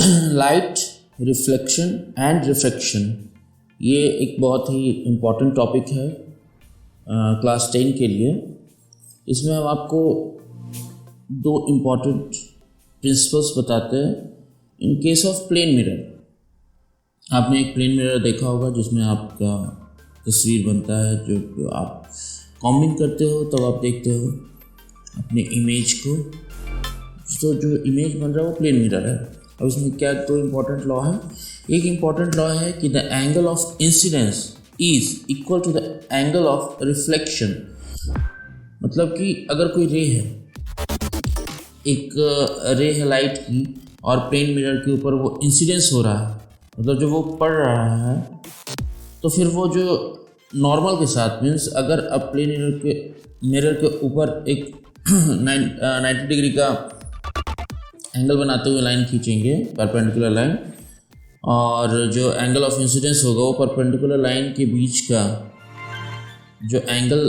Light, reflection and refraction, ये एक बहुत ही इम्पॉर्टेंट टॉपिक है क्लास 10 के लिए। इसमें हम आपको दो इम्पॉर्टेंट प्रिंसिपल्स बताते हैं। In case of plane mirror, आपने एक प्लेन मिरर देखा होगा जिसमें आपका तस्वीर बनता है, जो आप कॉम्बिंग करते हो तब आप देखते हो अपने इमेज को। तो जो इमेज बन रहा है वो प्लेन मिरर है। अब इसमें क्या दो इम्पॉर्टेंट लॉ है। एक इम्पॉर्टेंट लॉ है कि the angle of incidence is equal to the angle of reflection. मतलब कि अगर कोई रे है, एक रे है लाइट की, और प्लेन मिरर के ऊपर वो इंसिडेंस हो रहा है, मतलब जो वो पड़ रहा है, तो फिर वो जो नॉर्मल के साथ मीन्स अगर अब प्लेन मिरर के ऊपर एक 90 डिग्री का एंगल बनाते हुए लाइन खींचेंगे, परपेंडिकुलर लाइन, और जो एंगल ऑफ इंसिडेंस होगा वो परपेंडिकुलर लाइन के बीच का जो एंगल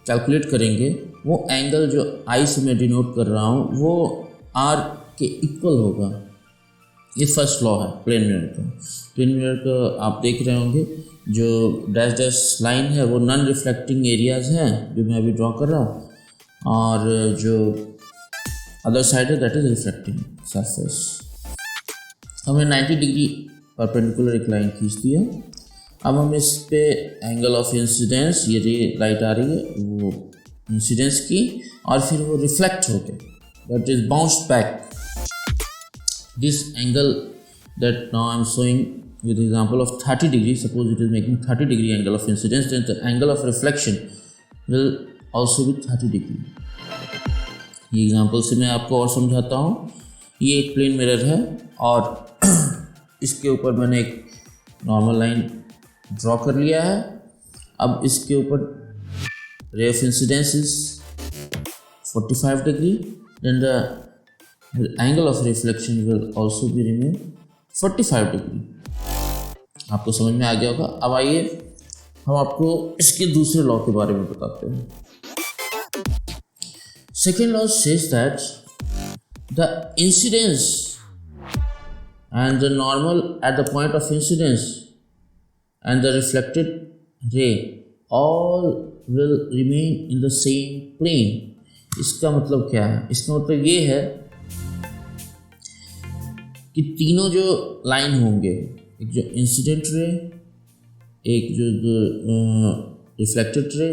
कैलकुलेट करेंगे, वो एंगल जो आई से मैं डिनोट कर रहा हूँ वो आर के इक्वल होगा। ये फर्स्ट लॉ है प्लेन मिरर का। प्लेन मिरर का आप देख रहे होंगे जो डैश डैश लाइन है वो नॉन रिफ्लेक्टिंग एरियाज हैं जो मैं अभी ड्रॉ कर रहा हूँ, और जो अदर साइड है दैट इज रिफ्लेक्टिंग सरफेस। हमने 90 डिग्री परपेंडिकुलर एक लाइन खींच दी है। अब हम इस पे एंगल ऑफ इंसिडेंस, ये रे लाइट आ रही है वो इंसिडेंस की, और फिर वो रिफ्लेक्ट होके that is bounced back. This angle that now I am showing with the example of 30 degree, suppose it is making 30 degree angle of incidence, then the angle of reflection will also be 30 degree. ये example से मैं आपको और समझाता हूँ। ये एक plane mirror है और इसके ऊपर मैंने एक नॉर्मल लाइन ड्रॉ कर लिया है। अब इसके ऊपर ray of incidence is 45 degree, then the angle of reflection will also be remain 45 degree. आपको समझ में आ गया होगा। अब आइए हम आपको इसके दूसरे लॉ के बारे में बताते हैं। Second law says that the incidence and the normal at the point of incidence and the reflected ray all will remain in the same plane. इसका मतलब क्या है? इसका मतलब ये है कि तीनों जो लाइन होंगे, एक जो इंसिडेंट रे, एक जो रिफ्लेक्टेड रे,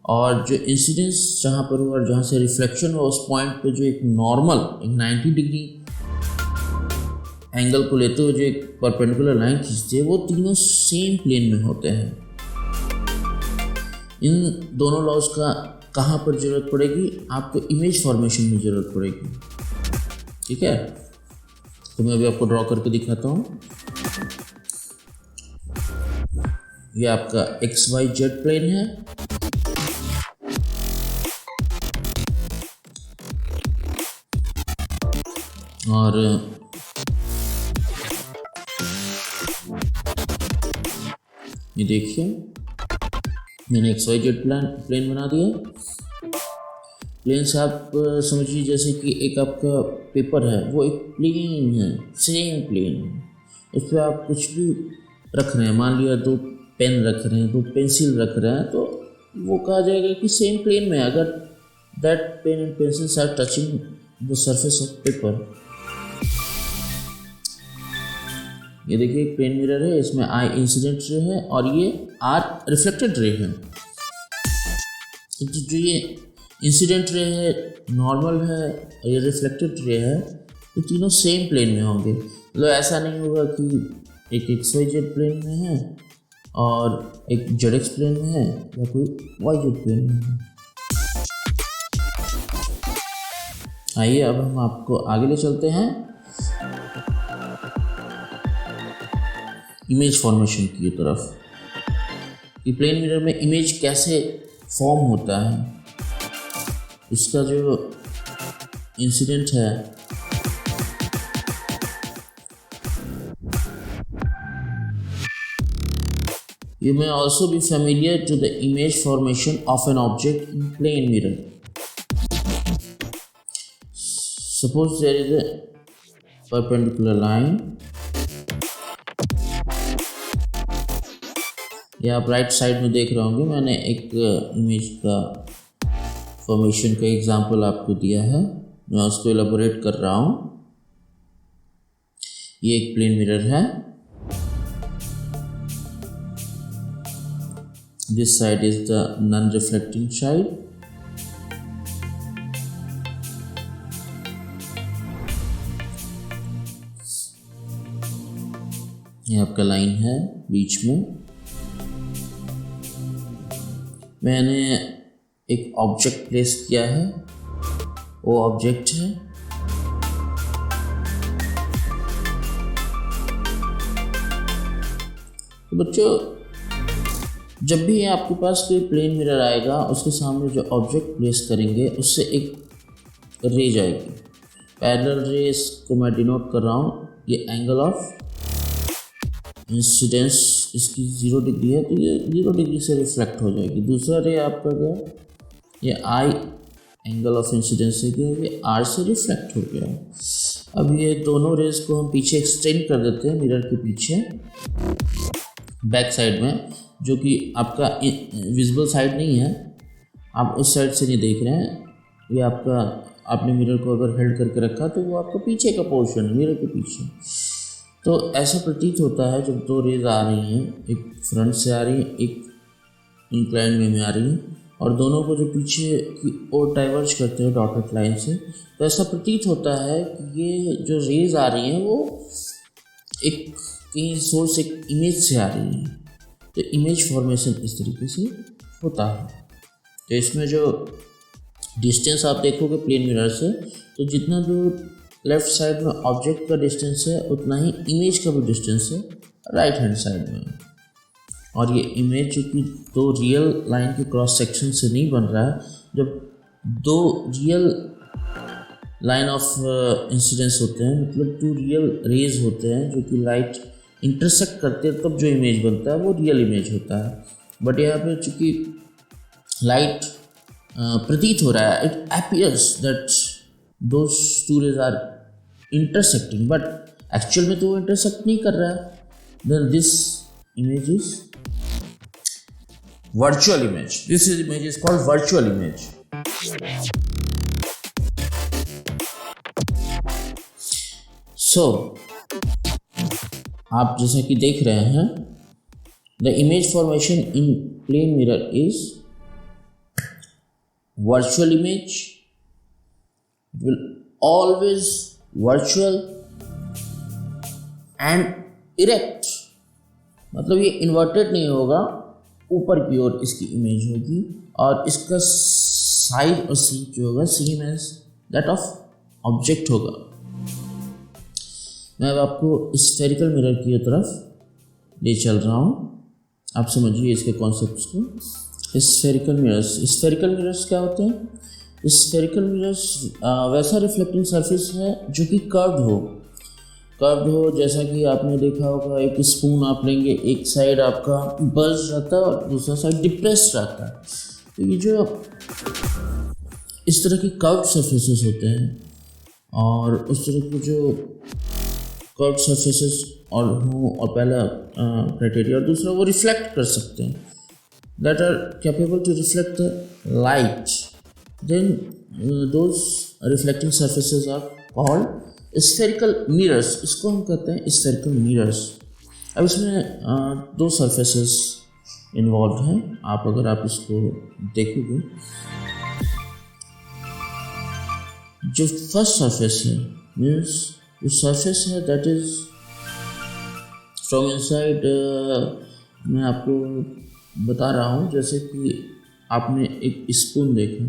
और जो इंसिडेंस जहाँ पर हो और जहाँ से रिफ्लेक्शन हो, उस पॉइंट पे जो एक नॉर्मल एक 90 डिग्री एंगल को लेते हुए जो एक परपेंडिकुलर लाइन खींचते हैं, वो तीनों सेम प्लेन में होते हैं। इन दोनों लॉज का कहाँ पर ज़रूरत पड़ेगी? आपको इमेज फॉर्मेशन में ज़रूरत पड़ेगी। ठीक है, तो मैं अभी आपको ड्रॉ करके दिखाता हूँ। ये आपका XYZ प्लेन है, और ये देखिए मैंने XYZ प्लेन बना दिया। प्लेन से आप समझिए जैसे कि एक आपका पेपर है, वो एक प्लेन है, सेम प्लेन है। उस पर आप कुछ भी रख रहे हैं, मान लिया 2 पेन रख रहे हैं, 2 पेंसिल रख रहे हैं, तो वो कहा जाएगा कि सेम प्लेन में अगर that pen and pencils are touching the surface of paper. ये देखिए एक प्लेन मिरर है, इसमें आई इंसिडेंट रे है और ये आर रिफ्लेक्टेड रे है। तो जो ये इंसिडेंट रे है, नॉर्मल है और ये रिफ्लेक्टेड रे है, ये तीनों सेम प्लेन में होंगे। मतलब ऐसा नहीं होगा कि एक XYZ प्लेन में है और एक ZX प्लेन में है या कोई YZ प्लेन में है। आइए अब हम आपको आगे ले चलते हैं इमेज फॉर्मेशन की तरफ। कि प्लेन मिरर में इमेज कैसे फॉर्म होता है, इसका जो इंसिडेंट है you may also be familiar to the image formation of an object in plane mirror. Suppose there is perpendicular line, ये आप राइट साइड में देख रहे होंगे। मैंने एक इमेज का फॉर्मेशन का एग्जांपल आपको दिया है, मैं उसको एलाबोरेट कर रहा हूँ। ये एक प्लेन मिरर है, this side is the non reflecting side, ये आपका लाइन है बीच में। मैंने एक ऑब्जेक्ट प्लेस किया है, वो ऑब्जेक्ट है तो बच्चों, जब भी आपके पास कोई प्लेन मिरर आएगा, उसके सामने जो ऑब्जेक्ट प्लेस करेंगे उससे एक रे जाएगी। पैरेलल रेस को मैं डिनोट कर रहा हूँ, ये एंगल ऑफ इंसिडेंस इसकी 0 डिग्री है, तो ये 0 डिग्री से रिफ्लेक्ट हो जाएगी। दूसरा रे आपका गया, ये आई एंगल ऑफ इंसिडेंस से गया, ये आर से रिफ्लेक्ट हो गया। अब ये दोनों रेज को हम पीछे एक्सटेंड कर देते हैं, मिरर के पीछे बैक साइड में, जो कि आपका विजिबल साइड नहीं है, आप उस साइड से नहीं देख रहे हैं। ये आपका, आपने मिरर को अगर हेल्ड करके रखा तो वो आपका पीछे का पोर्शन है, मिरर के पीछे। तो ऐसा प्रतीत होता है जब दो रेज आ रही हैं, एक फ्रंट से आ रही है, एक इंक्लाइन वे में आ रही है, और दोनों को जो पीछे की ओर डाइवर्ज करते हैं डॉटेड लाइन से, तो ऐसा प्रतीत होता है कि ये जो रेज आ रही हैं वो एक कहीं सोर्स, एक इमेज से आ रही है। तो इमेज फॉर्मेशन इस तरीके से होता है। तो इसमें जो डिस्टेंस आप देखोगे प्लेन मिरर से, तो जितना दूर लेफ्ट साइड में ऑब्जेक्ट का डिस्टेंस है, उतना ही इमेज का भी डिस्टेंस है राइट हैंड साइड में। और ये इमेज चूँकि दो रियल लाइन के क्रॉस सेक्शन से नहीं बन रहा है, जब दो रियल लाइन ऑफ इंसिडेंस होते हैं, मतलब टू रियल रेज होते हैं जो कि लाइट इंटरसेक्ट करते हैं, तब जो इमेज बनता है वो रियल इमेज होता है। बट यहाँ पे चूँकि लाइट प्रतीत हो रहा है, it appears that those two rays are intersecting, but actual में तो वो इंटरसेक्ट नहीं कर रहा है। Then this image is virtual image. This image is called virtual image. So, आप जैसा कि देख रहे हैं, the image formation in plane mirror is virtual image. It will always virtual and erect. मतलब ये इन्वर्टेड नहीं होगा, ऊपर की ओर इसकी इमेज होगी, और इसका साइड और सीन जो होगा same as that of object होगा। मैं अब आपको स्फेरिकल मिरर की तरफ ले चल रहा हूँ, आप समझिए इसके कॉन्सेप्ट्स को। स्फेरिकल मिरर्स क्या होते हैं? स्फेरिकल मिरर्स वैसा रिफ्लेक्टिंग सरफेस है जो कि कर्व्ड हो, जैसा कि आपने देखा होगा, एक स्पून आप लेंगे, एक साइड आपका बल्ज रहता है और दूसरा साइड डिप्रेस्ड रहता है। तो ये जो इस तरह की कर्व्ड सरफेसेस होते हैं, और उस तरह के जो कर्व्ड सरफेसेस और हो, और पहला क्राइटेरिया, और दूसरा वो रिफ्लेक्ट कर सकते हैं, that are capable to reflect the light, then those reflecting surfaces are called spherical mirrors. इसको हम कहते हैं स्फेरिकल मिरर्स। अब इसमें दो सरफेसेस इन्वॉल्व हैं। अगर आप इसको देखोगे, जो फर्स्ट सरफेस है, मीन्स जो सरफेस है दैट इज फ्रॉम इनसाइड, मैं आपको बता रहा हूँ, जैसे कि आपने एक स्पून देखा,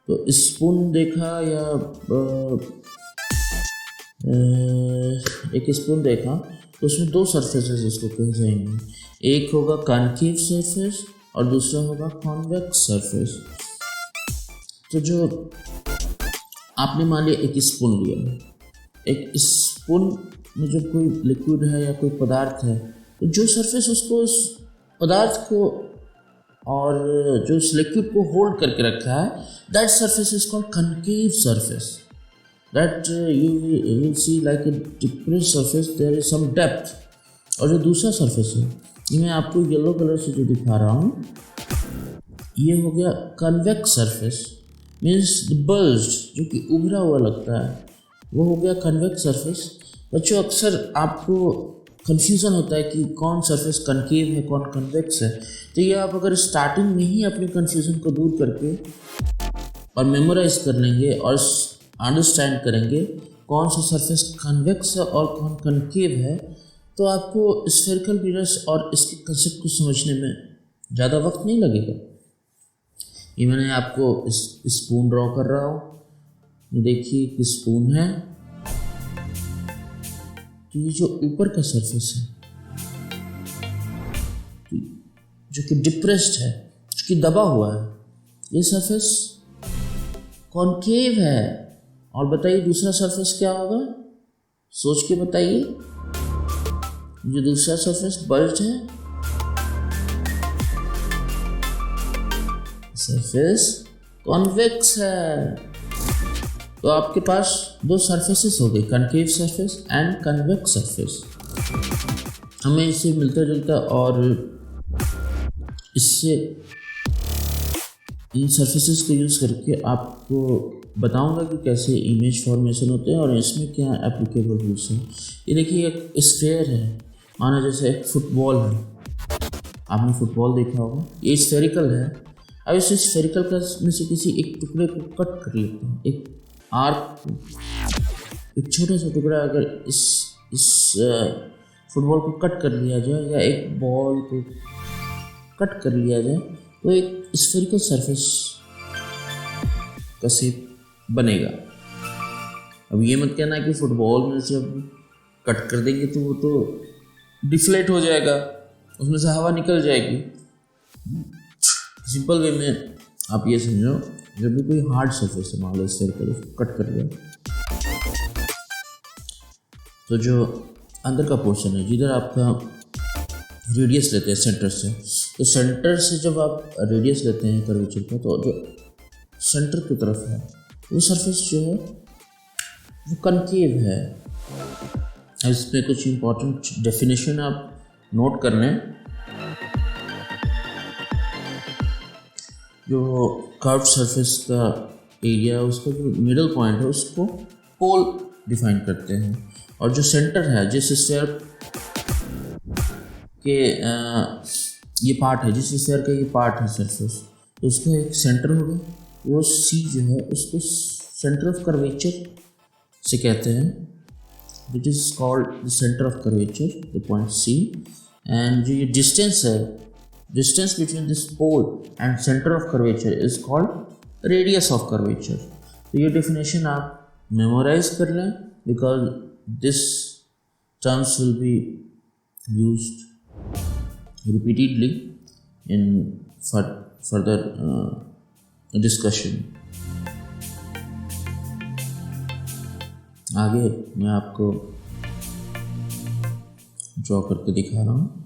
तो स्पून देखा या एक स्पून देखा, तो उसमें दो सरफेसेस इसको कहे जाएंगे। एक होगा कॉन्केव सरफेस और दूसरा होगा कॉन्वेक्स सरफेस। तो जो आपने मान लिया एक स्पून लिया, एक स्पून में जब कोई लिक्विड है या कोई पदार्थ है, तो जो सरफेस उसको, उस पदार्थ को और जो उस लिक्विड को होल्ड करके रखा है, that surface is called concave surface. that you will see like a depressed surface there is some depth. और जो दूसरा सरफेस है ये मैं आपको येलो कलर से जो दिखा रहा हूँ ये हो गया कन्वेक्स सरफेस, मीन्स बल्ज्ड, जो कि उभरा हुआ लगता है वो हो गया कन्वेक्स सरफेस। बच्चों अक्सर आपको कन्फ्यूज़न होता है कि कौन सरफेस कनकेव है कौन कन्वेक्स है, तो ये आप अगर स्टार्टिंग में ही अपने कन्फ्यूज़न को दूर करके और मेमोराइज कर लेंगे और अंडरस्टैंड करेंगे कौन सा सरफेस कन्वेक्स है और कौन कनकेव है, तो आपको स्फेरिकल मिरर्स और इसके कंसेप्ट को समझने में ज़्यादा वक्त नहीं लगेगा। ये मैंने आपको स्पून ड्रॉ कर रहा हूँ, ये देखिए कि स्पून है, तो ये जो ऊपर का सरफेस है जो कि डिप्रेस्ड है, जो कि दबा हुआ है, ये सरफेस कॉनकेव है। और बताइए दूसरा सरफेस क्या होगा, सोच के बताइए। जो दूसरा सरफेस बल्ज है, सरफेस कॉन्वेक्स है। तो आपके पास दो सरफेसेस हो गए, concave surface and convex surface. हमें इससे मिलता जुलता और इससे इन सरफेसेस को यूज़ करके आपको बताऊंगा कि कैसे इमेज फॉर्मेशन होते हैं और इसमें क्या एप्लीकेबल रूल्स हैं। ये देखिए एक स्फेयर है, माना जैसे एक फुटबॉल है, आपने फुटबॉल देखा होगा, ये स्फेरिकल है। अब इस स्फेरिकल का में से किसी एक टुकड़े को कट कर लेते हैं, एक आर्क को, एक छोटा सा टुकड़ा अगर इस फुटबॉल को कट कर लिया जाए या एक बॉल को कट कर लिया जाए तो एक स्फेरिकल सरफेस का शेप बनेगा। अब ये मत कहना कि फुटबॉल में से अब कट कर देंगे तो वो तो डिफ्लेट हो जाएगा, उसमें से हवा निकल जाएगी। सिंपल वे में आप ये समझो, जब भी कोई हार्ड सरफेस है, मान लो स्फेरिकल, उसको कट कर लिया तो जो अंदर का पोर्शन है, जिधर आपका रेडियस लेते हैं सेंटर से, तो सेंटर से जब आप रेडियस लेते हैं कर्वेचर का, तो जो सेंटर की तरफ है वो सरफेस जो है वो कनकेव है। इसमें कुछ इम्पोर्टेंट डेफिनेशन आप नोट कर लें। जो कर्व सरफेस का एरिया, उसका जो मिडल पॉइंट है उसको पोल डिफाइन करते हैं, और जो सेंटर है, जिस स्फीयर के ये पार्ट है, जिस स्फीयर का ये पार्ट है सरफेस, तो उसका एक सेंटर होगा, वो सी जो है उसको सेंटर ऑफ कर्वेचर से कहते हैं। It is called the centre of curvature, the point C. And जो ये डिस्टेंस है, distance between this pole and centre of curvature is called radius of curvature. तो ये डेफिनेशन आप मेमोराइज कर लें, because this terms will be used repeatedly in further discussion। आगे मैं आपको ड्रॉ करके दिखा रहा हूँ।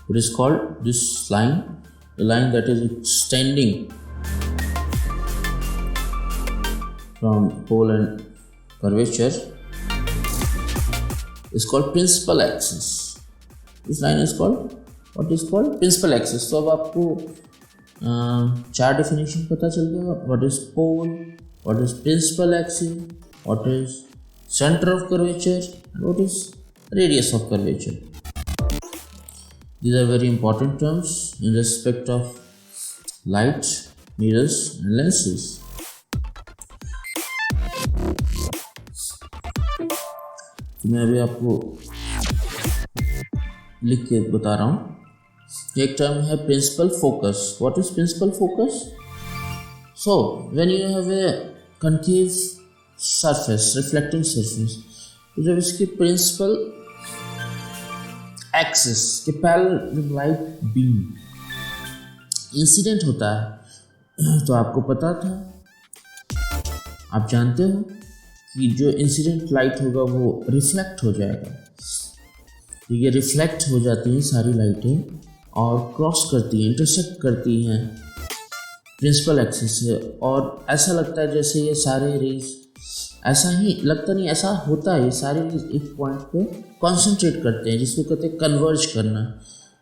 It is called this line, the line that is extending from pole and curvature is called principal axis. This line is called, what is called, principal axis। तो अब आपको चार डेफिनेशन पता चल गया, what is pole, what is principal axis, what is center of curvature, and what is radius of curvature। These are very important terms in respect of light, mirrors and lenses। तो मैं अभी आपको लिख के बता रहा हूँ। एक टर्म है principal focus. What is principal focus? So when you have a concave surface, reflecting surface, तो जब इसके प्रिंसिपल एक्सिस के पैरेलल लाइट बीम इंसिडेंट होता है, तो आपको पता था, आप जानते हो कि जो इंसिडेंट लाइट होगा वो रिफ्लेक्ट हो जाएगा। तो ये रिफ्लेक्ट हो जाती हैं सारी लाइटें और क्रॉस करती हैं, इंटरसेक्ट करती हैं प्रिंसिपल एक्सिस से, और ऐसा लगता है जैसे ये सारे रेज, ऐसा ही लगता नहीं, ऐसा होता है, ये सारे रेज एक पॉइंट पे कॉन्सेंट्रेट करते हैं, जिसको कहते हैं कन्वर्ज करना।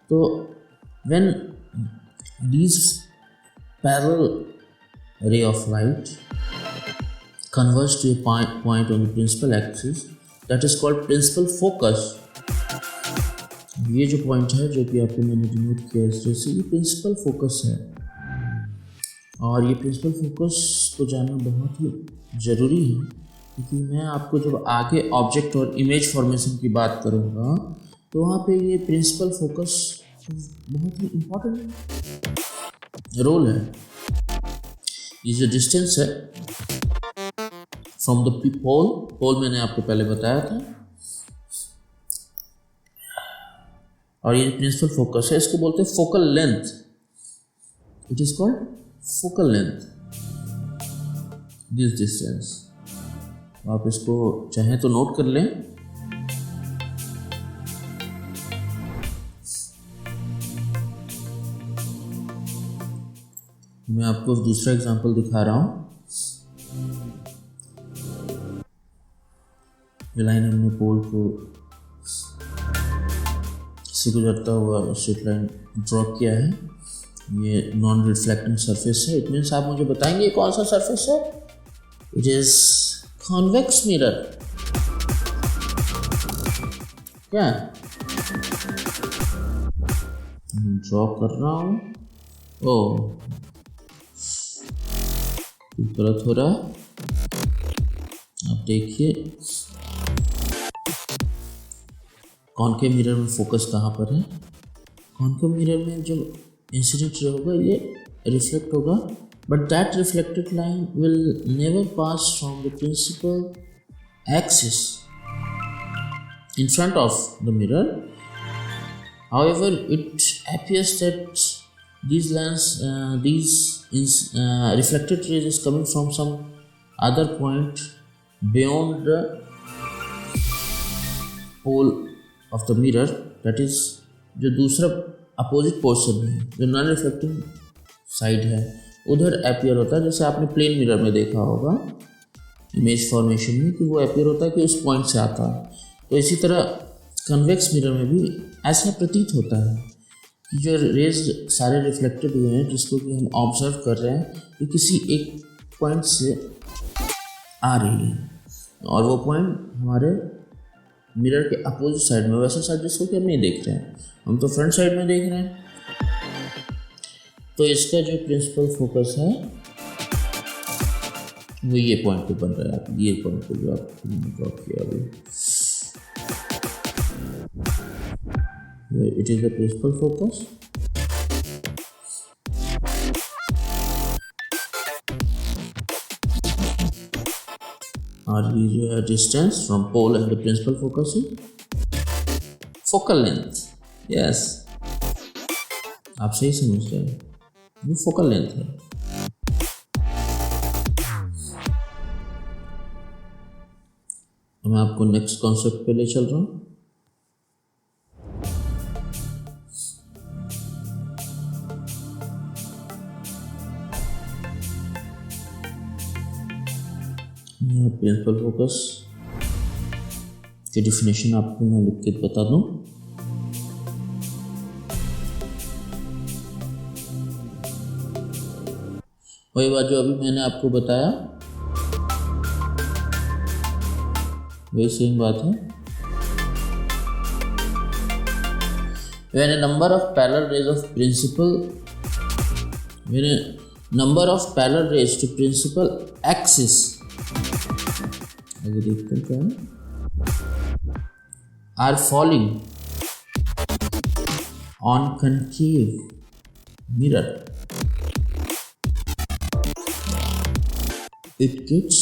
तो when these parallel ray of light converge to a point on the principal axis, that is called principal focus. ये जो पॉइंट है जो कि आपको मैंने डिनोट किया इस तरह से, ये प्रिंसिपल फोकस है। और ये प्रिंसिपल फोकस को जानना बहुत ही ज़रूरी है, क्योंकि मैं आपको जब आगे ऑब्जेक्ट और इमेज फॉर्मेशन की बात करूँगा तो वहाँ पे ये प्रिंसिपल फोकस बहुत ही इम्पोर्टेंट रोल है। ये जो डिस्टेंस है फ्रॉम द पोल मैंने आपको पहले बताया था, और ये प्रिंसिपल फोकस है, इसको बोलते हैं focal length. It is called focal length, this distance. आप इसको चाहें तो नोट कर लें। मैं आपको दूसरा एग्जांपल दिखा रहा हूँ। ये लाइन हमने पोल को से गुजरता हुआ स्ट्रेट लाइन ड्रॉ किया है। ये नॉन रिफ्लेक्टिंग सरफेस है। इट मीन्स आप मुझे बताएंगे ये कौन सा सरफेस है? It is convex mirror. क्या ड्रॉ कर रहा हूँ? ओह, गलत हो रहा है। आप देखिए कॉनकेव मिरर में फोकस कहाँ पर है। कॉनकेव मिरर में जो इंसिडेंट होगा ये रिफ्लेक्ट होगा, but that reflected line will never pass from the principal axis in front of the mirror. However, it appears that these lines, reflected rays is coming from some other point beyond the pole of the mirror. That is, जो दूसरा opposite portion है, जो non reflecting side है, उधर appear होता है। जैसे आपने प्लेन मिरर में देखा होगा इमेज फॉर्मेशन में कि वो अपियर होता है कि उस पॉइंट से आता है। तो इसी तरह कन्वेक्स मिरर में भी ऐसा प्रतीत होता है कि जो रेज सारे रिफ्लेक्टेड हुए हैं, जिसको कि हम ऑब्जर्व कर रहे हैं, कि किसी एक पॉइंट से आ रही है, और वो पॉइंट हमारे मिरर के अपोजिट साइड में, वैसा साइड जिसको कि हम नहीं देख रहे हैं, हम तो फ्रंट साइड में देख रहे हैं। तो इसका जो प्रिंसिपल फोकस है वो ये पॉइंट पे बन रहा है। ये पॉइंट पे जो आपने ड्रॉ किया अभी, it is the principal focus. और ये जो है distance from pole and the principal focus है फोकल लेंथ। यस, आप सही समझ रहे हैं, ये फोकल लेंथ है। मैं आपको नेक्स्ट कॉन्सेप्ट पे ले चल रहा हूँ। प्रिंसिपल फोकस की डिफिनेशन आपको मैं लिख के बता दूं। वही बात जो अभी मैंने आपको बताया, वही सेम बात है। When a number of parallel rays of principal, when a number of parallel rays to principal axis, आगे देखते हैं क्या है, are falling on concave mirror, it gets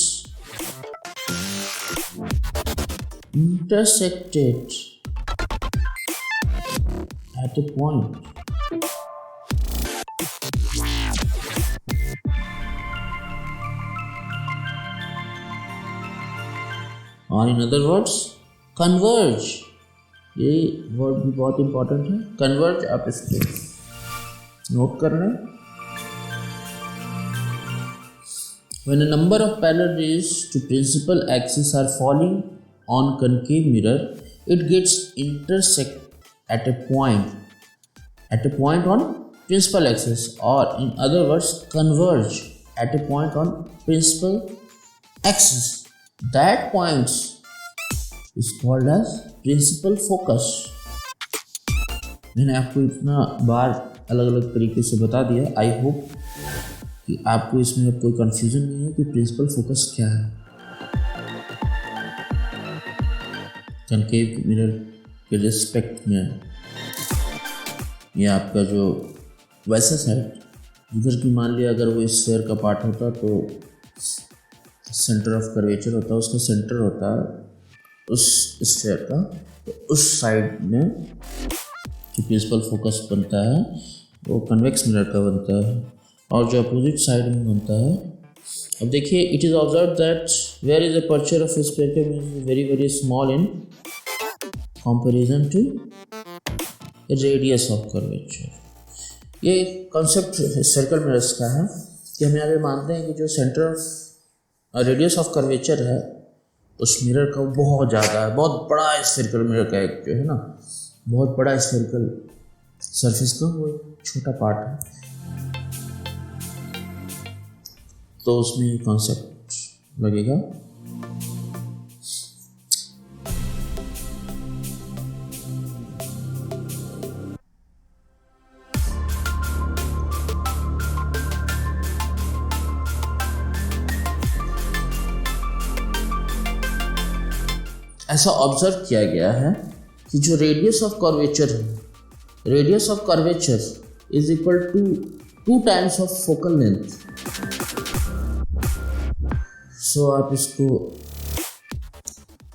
intersected at a point or in other words converge ये word भी बहुत important है। Converge आप इसको नोट कर लें। When a number of parallel rays to principal axis are falling on concave mirror, it gets intersect at a point on principal axis, or in other words converge at a point on principal axis. That point is called as principal focus. मैंने आपको इतना बार अलग अलग तरीके से बता दिया। I hope कि आपको इसमें अब कोई कंफ्यूजन नहीं है कि प्रिंसिपल फोकस क्या है। कनकेव मिरर के रिस्पेक्ट में ये आपका जो वैसा साइड इधर की मान लिया अगर वो स्फीयर का पार्ट होता तो सेंटर ऑफ कर्वेचर होता, उसका सेंटर होता उस स्फीयर का, तो उस साइड में जो प्रिंसिपल फोकस बनता है वो कन्वेक्स मिरर का बनता है, और जो अपोजिट साइड में बनता है। अब देखिए, it is observe that where is aperture of sphere is very very small in comparison to radius of curvature. ये कॉन्सेप्ट सर्कल मिरर्स का है कि हम यहाँ पे मानते हैं कि जो centre of radius of curvature है उस मिरर का बहुत ज़्यादा है, बहुत बड़ा स्फीयरिकल मिरर का एक जो है ना बहुत बड़ा स्फीयरिकल सरफेस का वो एक छोटा पार्ट है, तो उसमें ये कॉन्सेप्ट लगेगा। ऐसा ऑब्जर्व किया गया है कि जो रेडियस ऑफ कर्वेचर है, radius of curvature is equal to 2 times of focal length. So आप इसको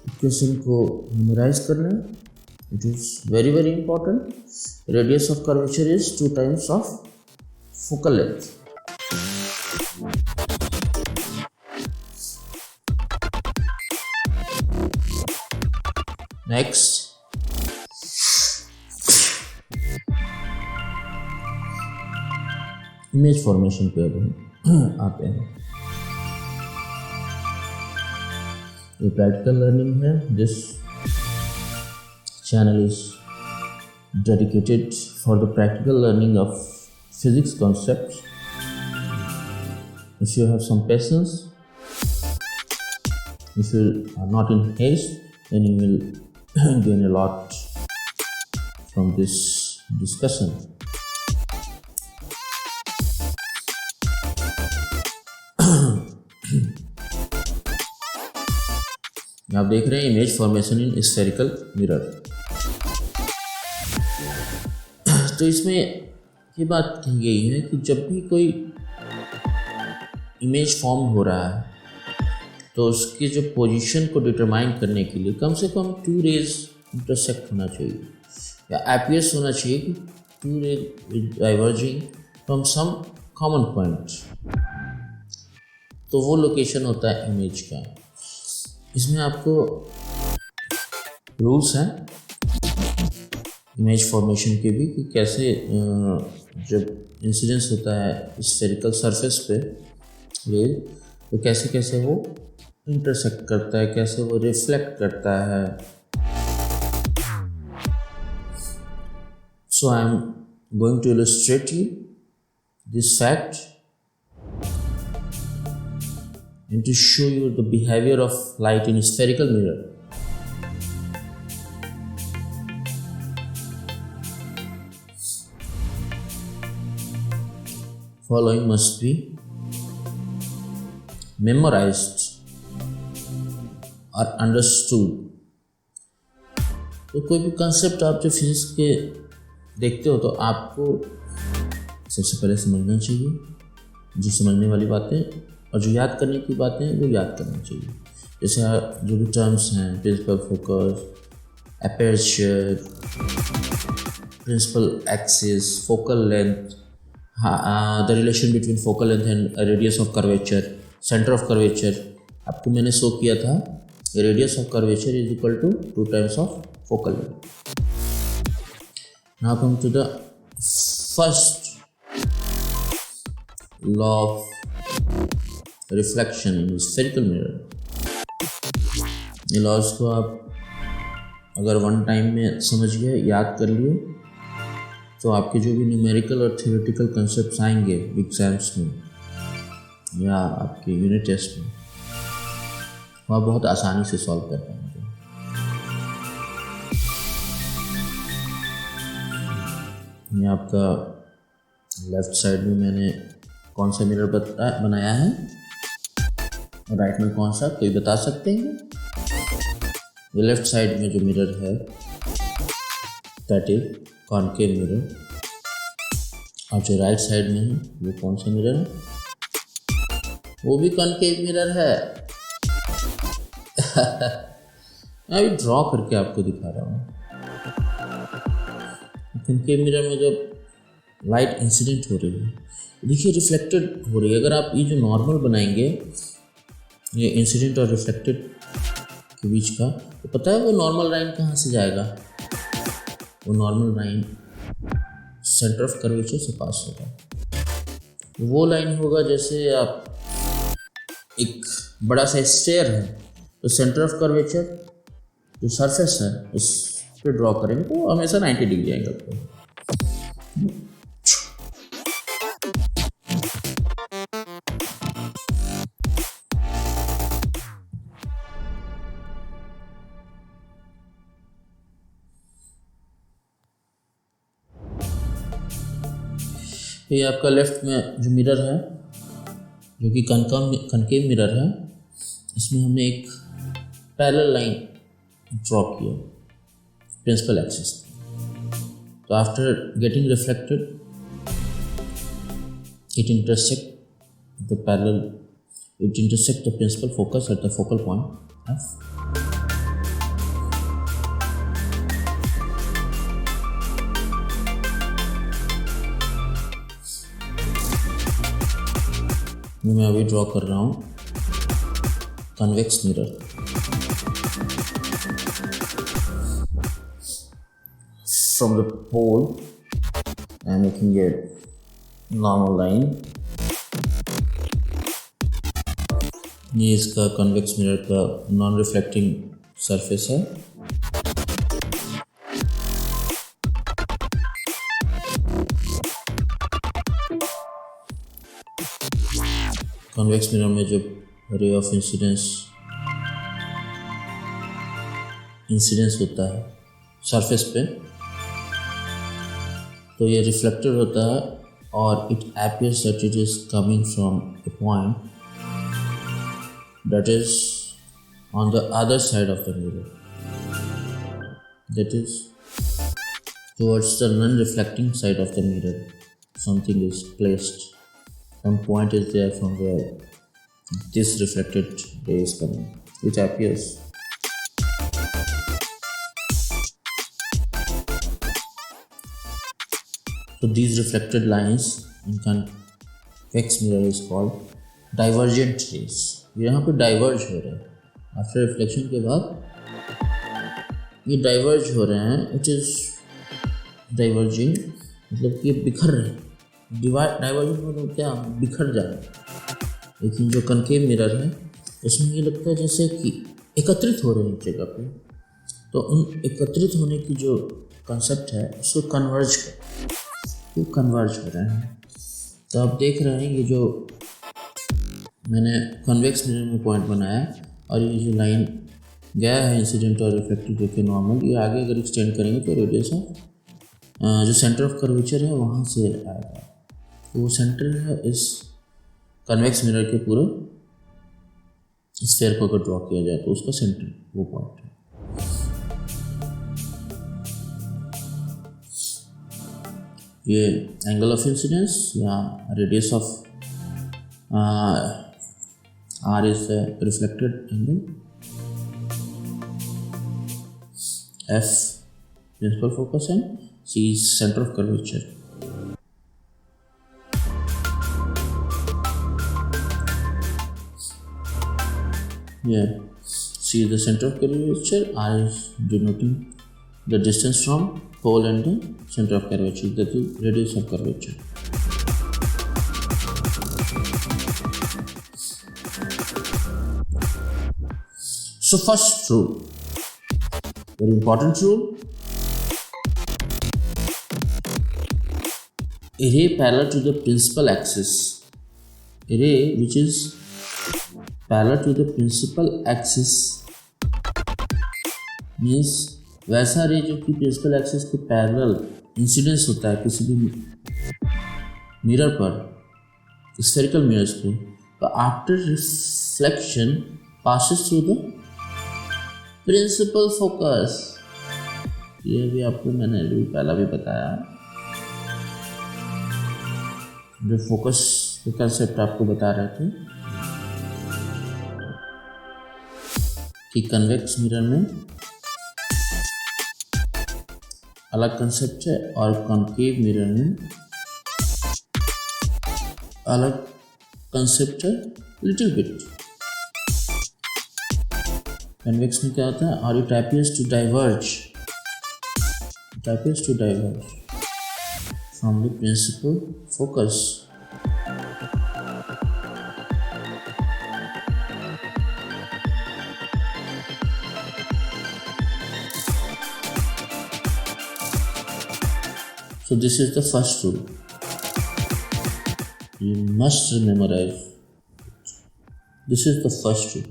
इक्वेशन को मेमोराइज कर लें। It is very very important. Radius of curvature is 2 times of focal length. Next, image formation पे आते हैं। ये प्रैक्टिकल लर्निंग है। This channel is dedicated for the practical learning of physics concepts. If you have some patience, if you are not in haste, then you will gain a lot from this discussion. आप देख रहे हैं image formation इन spherical mirror. तो इसमें ये बात कही गई है कि जब भी कोई इमेज फॉर्म हो रहा है तो उसकी जो पोजीशन को डिटरमाइन करने के लिए कम से कम 2 रेज इंटरसेक्ट होना चाहिए, या एपियर्स होना चाहिए कि 2 rays diverging from some common point. तो वो लोकेशन होता है इमेज का। इसमें आपको रूल्स हैं इमेज फॉर्मेशन के भी कि कैसे जब इंसिडेंस होता है स्फेरिकल सरफेस पे रेज, तो कैसे कैसे वो इंटरसेक्ट करता है, कैसे वो रिफ्लेक्ट करता है। So I am going to illustrate you this fact and to show you the behavior of light in a spherical mirror. Following must be memorized or understood. तो कोई भी कंसेप्ट आप जो फिजिक्स के देखते हो तो आपको सबसे पहले समझना चाहिए, जो समझने वाली बातें और जो याद करने की बातें हैं वो याद करना चाहिए। जैसे जो भी टर्म्स हैं, principal focus, aperture, principal axis, focal length, the relation between focal length and radius of curvature, centre of curvature. आपको मैंने शो किया था radius of curvature is equal to 2 times of focal length. Now come to the first law of reflection in spherical mirror. ये laws को आप अगर one time में समझ गए, याद कर लिए, तो आपके जो भी न्यूमेरिकल और थ्योरेटिकल कंसेप्ट्स आएंगे एग्जाम्स में या आपके यूनिट टेस्ट में, वह बहुत आसानी से सॉल्व कर पाएंगे। ये आपका लेफ़्ट साइड में मैंने कौन सा मिरर बनाया है और राइट में कौन सा, कोई बता सकते हैं? ये लेफ़्ट साइड में जो मिरर है दैट इज कॉनकेव मिरर, और जो राइट साइड में है वो कौन सा मिरर है? वो भी कॉनकेव मिरर है। मैं अभी ड्रॉ करके आपको दिखा रहा हूँ। कॉनकेव मिरर में जब लाइट इंसिडेंट हो रही है, देखिए रिफ्लेक्टेड हो रही है। अगर आप ये जो नॉर्मल बनाएंगे, ये इंसिडेंट और रिफ्लेक्टेड के बीच का, तो पता है वो नॉर्मल लाइन कहाँ से जाएगा? वो normal line centre of curvature से पास होगा। वो लाइन होगा जैसे आप एक बड़ा सा स्फीयर है, तो सेंटर ऑफ कर्वेचर जो सरफेस है उस पर ड्रॉ करेंगे तो हमेशा 90 डिग्री एंगल पे। ये आपका लेफ्ट में जो मिरर है, जो कि कनकेव मिरर है, इसमें हमने एक पैरेलल लाइन ड्रॉ किया प्रिंसिपल एक्सिस। तो after getting reflected it intersect the principal focus at the focal point F. मैं अभी ड्रॉ कर रहा हूँ convex mirror. From the pole I am making a normal line। ये इसका कन्वेक्स मिरर का नॉन रिफ्लेक्टिंग सरफेस है। कन्वेक्स मिरर में जब रे ऑफ इंसिडेंस होता है सरफेस पे, तो ये रिफ्लेक्टेड होता है और it appears that it is coming from a point that is on the other side of the mirror, that is towards the non-reflecting side of the mirror. Something is placed, some point is there from where this reflected ray is coming, which appears. So these reflected lines in convex mirror is called divergent rays। यहाँ पे diverge हो रहे हैं after reflection के बाद, ये diverge हो रहे हैं। इट इज़ डाइवर्जिंग मतलब कि ये बिखर रहे हैं। डाइवर्जिंग मतलब क्या? बिखर जा रहे हैं। लेकिन जो कनकेव मिरर है उसमें ये लगता है जैसे कि एकत्रित हो रहे हैं एक जगह पे। तो उन एकत्रित होने की जो कंसेप्ट है उसको कन्वर्ज हो रहे हैं। तो आप देख रहे हैं ये जो मैंने कन्वेक्स मिरर में पॉइंट बनाया, और ये जो लाइन गया है इंसिडेंट और रिफ्लेक्टिव जो कि नॉर्मल, ये आगे अगर एक्सटेंड करेंगे तो रेडियस ऑफ जो सेंटर ऑफ कर्वेचर है वहाँ से आएगा। तो वो सेंटर है इस कन्वेक्स मिरर के पूरे स्फीयर को अगर ड्रॉ किया जाए तो उसका सेंटर वो पॉइंट है। ये एंगल ऑफ इंसिडेंस या radius of R is the reflected angle, F principal focus and C is center of curvature। Yeah, C is the center of curvature, R is denoting the distance from pole and the center of curvature, that is radius of curvature. So first rule, very important rule, a ray parallel to the principal axis, a ray which is parallel to the principal axis means वैसा रे जो कि principal axis के parallel incidence होता है किसी भी mirror पर, स्फेरिकल मिरर्स पे, तो after reflection passes through the principal focus. ये भी आपको मैंने अभी पहला भी बताया, जो फोकस के कंसेप्ट आपको बता रहे थे कि कन्वेक्स मिरर में अलग कंसेप्ट है और कॉन्केव मिरर में अलग कंसेप्ट है, लिटिल बिट। कन्वेक्स में क्या होता है, और it appears to diverge from the principal focus. So this is the first rule. You must memorize. This is the first rule.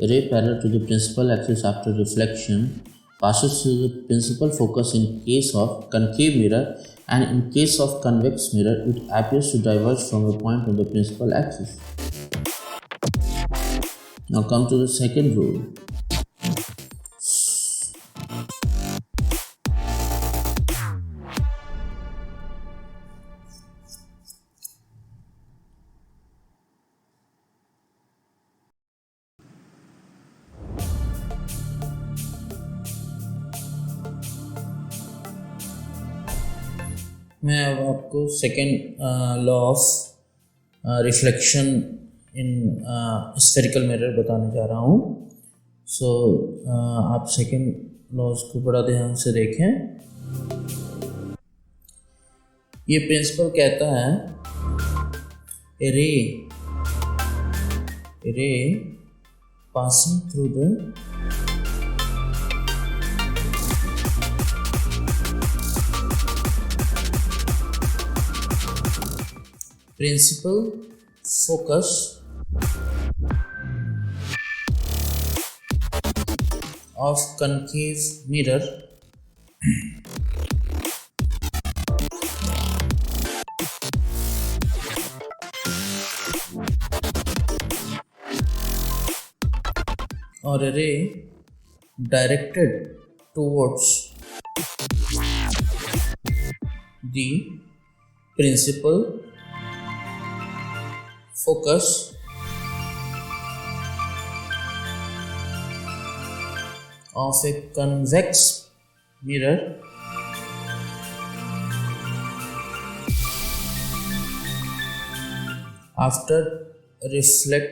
A ray parallel to the principal axis after reflection passes through the principal focus in case of concave mirror, and in case of convex mirror, it appears to diverge from a point on the principal axis. Now come to the second rule. मैं अब आपको second law of reflection in spherical mirror बताने जा रहा हूँ। सो आप second laws को बड़ा ध्यान से देखें। ये प्रिंसिपल कहता है a ray passing through the principal focus of concave mirror or a ray directed towards the principal focus of a convex mirror after reflection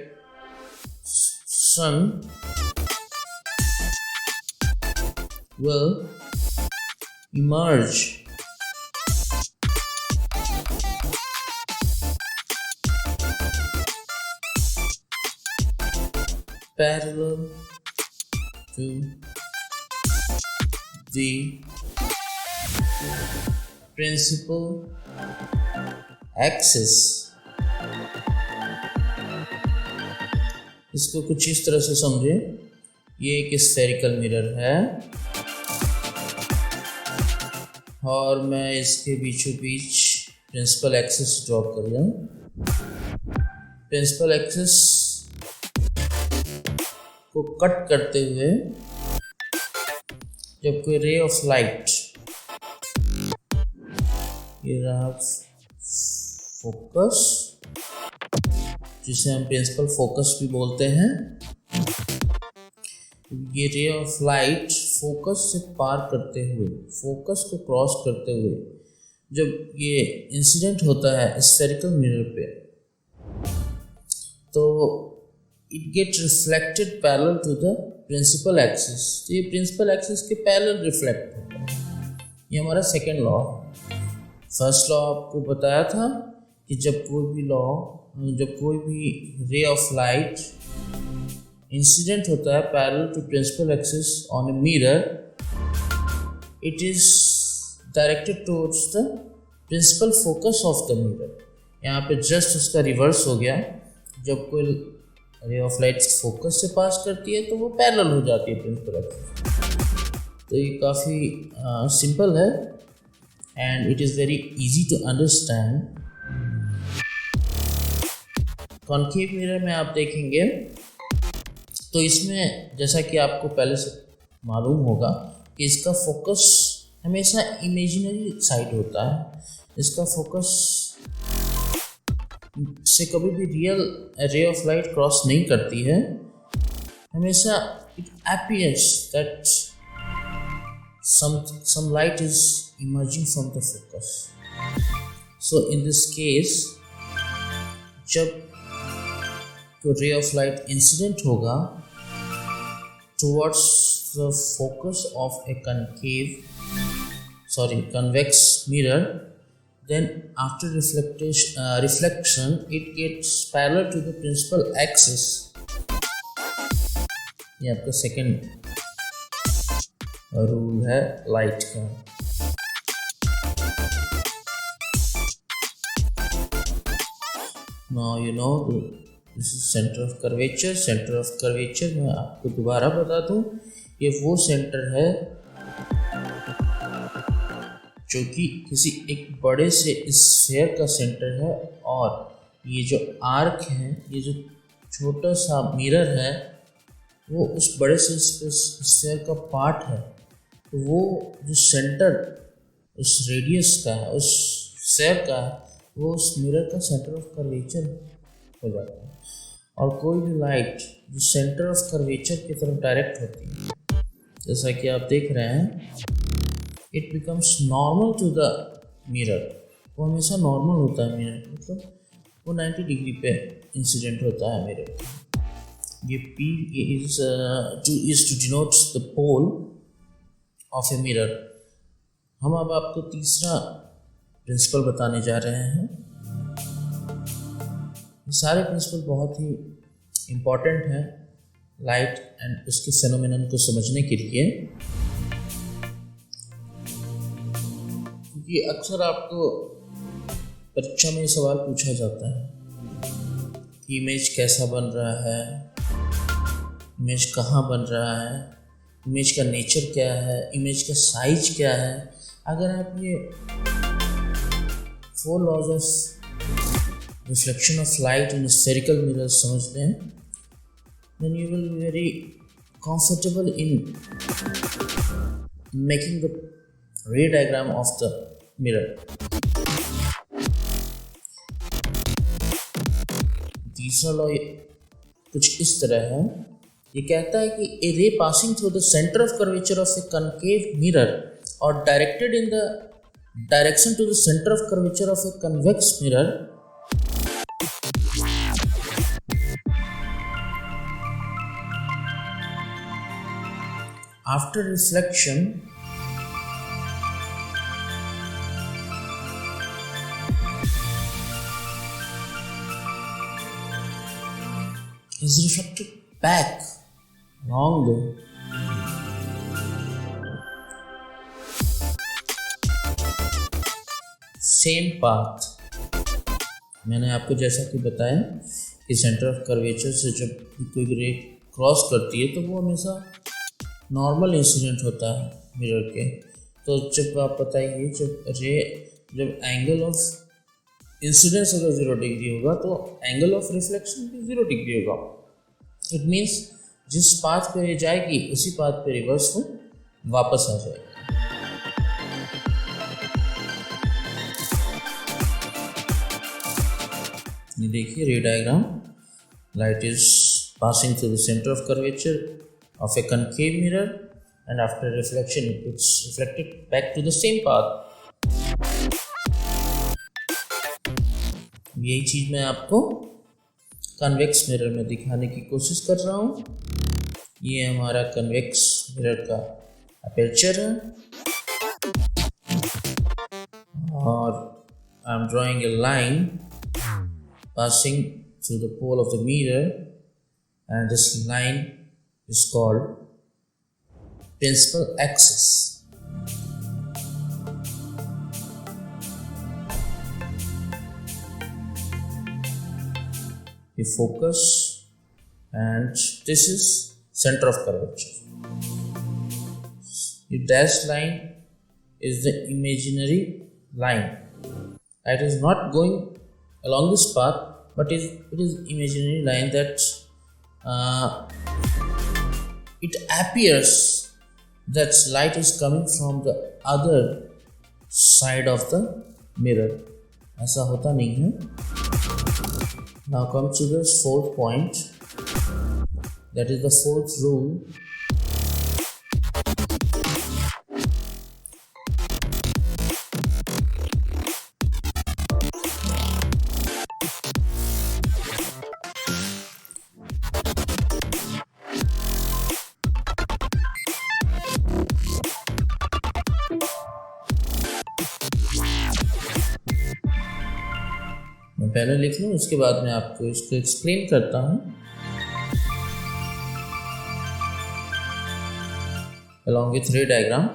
will emerge parallel to the principal axis। इसको कुछ इस तरह से समझे, ये एक spherical mirror है और मैं इसके बीचों बीच प्रिंसिपल एक्सिस ड्रॉ कर रहा हूँ। प्रिंसिपल एक्सिस को कट करते हुए जब कोई रे ऑफ लाइट, ये रहा फोकस जिसे हम प्रिंसिपल फोकस भी बोलते हैं, ये रे ऑफ लाइट फोकस से पार करते हुए, फोकस को क्रॉस करते हुए जब ये इंसिडेंट होता है स्फेरिकल मिरर पे, तो it gets reflected parallel to the principal axis, तो ये प्रिंसिपल एक्सिस के पैरेलल रिफ्लेक्ट होगा। ये हमारा सेकेंड लॉ। फर्स्ट लॉ आपको बताया था कि जब कोई भी रे ऑफ लाइट इंसिडेंट होता है parallel to principal axis on a mirror, it is directed towards the principal focus of the mirror. यहाँ पे जस्ट उसका रिवर्स हो गया, जब कोई रे ऑफ लाइट फोकस से पास करती है तो वो पैरेलल हो जाती है प्रिंसिपल एक्सिस। तो ये काफ़ी सिंपल है and it is very easy to understand. Concave mirror में आप देखेंगे तो इसमें जैसा कि आपको पहले से मालूम होगा कि इसका फोकस हमेशा इमेजिनरी साइड होता है। इसका फोकस से कभी भी real ray of light cross नहीं करती है। हमेशा it appears that some light is emerging from the focus. So in this case, जब कोई ray of light incident होगा towards the focus of a convex mirror, then after reflection it gets parallel to the principal axis. ये आपका second rule है light का। Now you know this is center of curvature. Center of curvature मैं आपको दोबारा बता दूं, ये वो सेंटर है जो कि किसी एक बड़े से स्फीयर का सेंटर है, और ये जो आर्क है, ये जो छोटा सा मिरर है, वो उस बड़े से स्फीयर का पार्ट है। तो वो जो सेंटर उस रेडियस का है, उस स्फीयर का है, वो उस मिरर का सेंटर ऑफ कर्वेचर हो जाता है। और कोई भी लाइट जो सेंटर ऑफ कर्वेचर की तरफ डायरेक्ट होती है, जैसा कि आप देख रहे हैं, it becomes normal to the mirror. वो हमेशा नॉर्मल होता है मिरर, मतलब वो 90 डिग्री पे इंसिडेंट होता है मिरर। ये P is to denote the pole of a mirror। हम अब आपको तीसरा प्रिंसिपल बताने जा रहे हैं। ये सारे प्रिंसिपल बहुत ही इम्पॉर्टेंट हैं लाइट एंड उसके फेनोमेनन को समझने के लिए, क्योंकि अक्सर आपको परीक्षा में ये सवाल पूछा जाता है कि इमेज कैसा बन रहा है, इमेज कहाँ बन रहा है, इमेज का नेचर क्या है, इमेज का साइज क्या है। अगर आप ये 4 laws of reflection of light in spherical mirror समझ लें, then you will be very comfortable in making the ray diagram of the mirror. तीसरा लॉ कुछ इस तरह है। ये कहता है कि a ray passing through the center of curvature of a concave mirror or directed in the direction to the center of curvature of a convex mirror after reflection is reflected back along the same path। मैंने आपको जैसा कि बताया कि centre of curvature से जब कोई रे क्रॉस करती है तो वो हमेशा नॉर्मल इंसिडेंट होता है मिरर के। तो जब आप बताइए जब एंगल ऑफ इंसिडेंस अगर 0 डिग्री होगा तो एंगल ऑफ रिफ्लेक्शन भी 0 डिग्री होगा। इट मीन्स जिस पाथ पे ये जाएगी उसी पाथ पे रिवर्स हो वापस आ जाएगी। ये देखिए रे diagram, light is passing through the centre of curvature of a concave mirror and after reflection it's reflected back to the same path। यही चीज़ मैं आपको कन्वेक्स मिरर में दिखाने की कोशिश कर रहा हूँ। ये हमारा कन्वेक्स मिरर का अपर्चर है और I am drawing A line passing through the pole of the mirror, and this line is called principal axis. The focus, and this is center of curvature. The dashed line is the imaginary line. It is not going along this path, but it is imaginary line that it appears that light is coming from the other side of the mirror. ऐसा होता नहीं है. Now come to the fourth point, that is the fourth rule. मैं पहले लिख लूँ, उसके बाद मैं आपको इसको एक्सप्लेन करता हूँ. Along with ray diagram.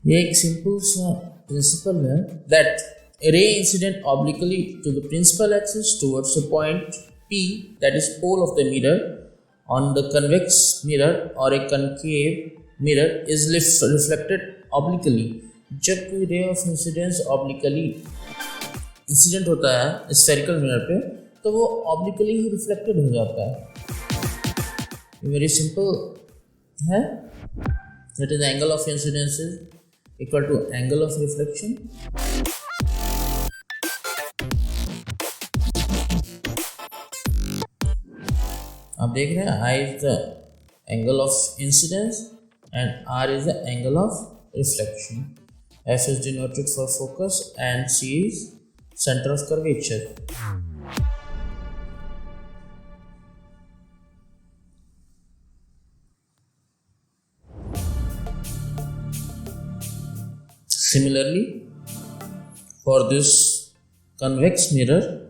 ये एक सिंपल सा प्रिंसिपल है that a ray incident obliquely to the principal axis towards a point P, that is pole of the mirror, on the convex mirror or a concave mirror is reflected obliquely. जब कोई ray of incidence obliquely incident होता है spherical mirror पे, तो वो obliquely ही reflected हो जाता है. वेरी सिंपल है. that is angle of incidence is equal to angle of reflection. आप देख रहे हैं I is the angle of incidence and R is the angle of reflection. F is denoted for focus and C is center of curvature. Similarly, for this convex mirror,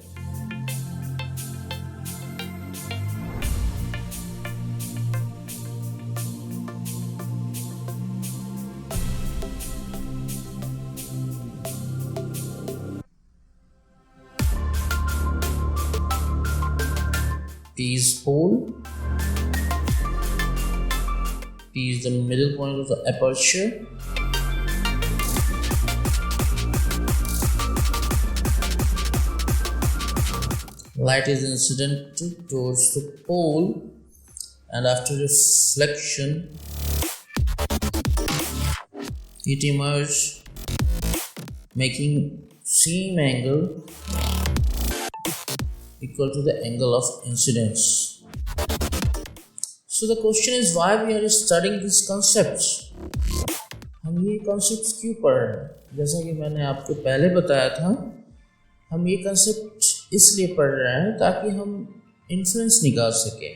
P is pole, P is the middle point of the aperture, light is incident towards the pole, and after reflection it emerges making same angle equal to the angle of incidence. So the question is why we are studying these concepts. हम ये concepts क्यों पढ़ रहे हैं? जैसा कि मैंने आपको पहले बताया था, हम ये concept इसलिए पढ़ रहे हैं ताकि हम इन्फ्लुएंस निकाल सकें.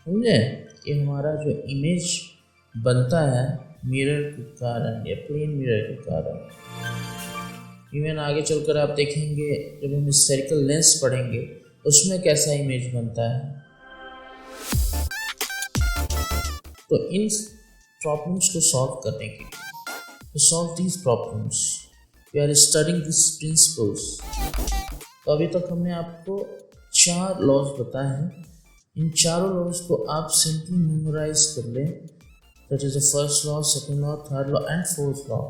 समझे कि हमारा जो इमेज बनता है मिरर के कारण या प्लेन मिरर के कारण, इवन आगे चलकर आप देखेंगे जब हम स्फेरिकल लेंस पढ़ेंगे उसमें कैसा इमेज बनता है. तो इन प्रॉब्लम्स को सॉल्व करने के लिए, to solve these problems we are studying these principles. तो अभी तक हमने आपको 4 लॉज बताए हैं. इन चारों लॉज को आप सिंपली मेमोराइज कर लें. That is the first law, second law, third law and fourth law.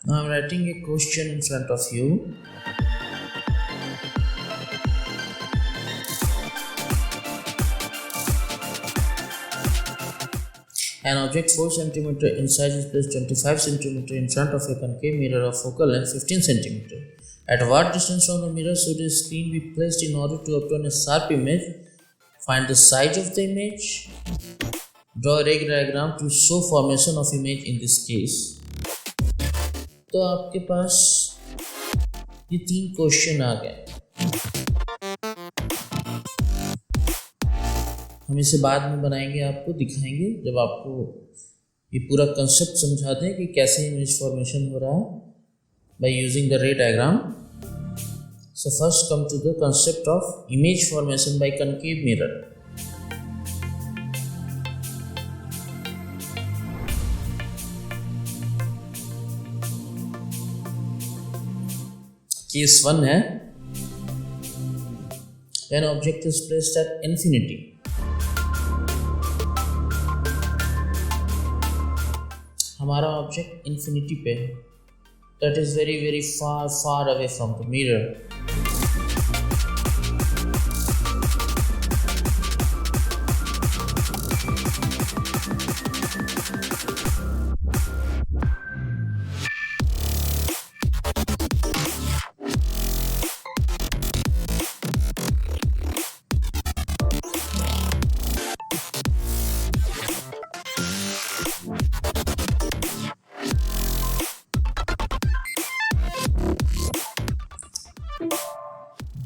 Now I am writing a question in front of you. An object 4 cm in size is placed 25 cm in front of a concave mirror of focal length 15 cm. At what distance from the mirror should a screen be placed in order to obtain a sharp image? Find the size of the image. Draw a ray diagram to show formation of image in this case. तो आपके पास ये 3 question आ गए. हम इसे बाद में बनाएंगे, आपको दिखाएंगे जब आपको ये पूरा कंसेप्ट समझा दें कि कैसे इमेज फॉर्मेशन हो रहा है by using the ray diagram. So first come to the concept of image formation by concave mirror. Case 1 है when object is placed at infinity. हमारा ऑब्जेक्ट इन्फिनिटी पे है, that is very very far far away from the mirror.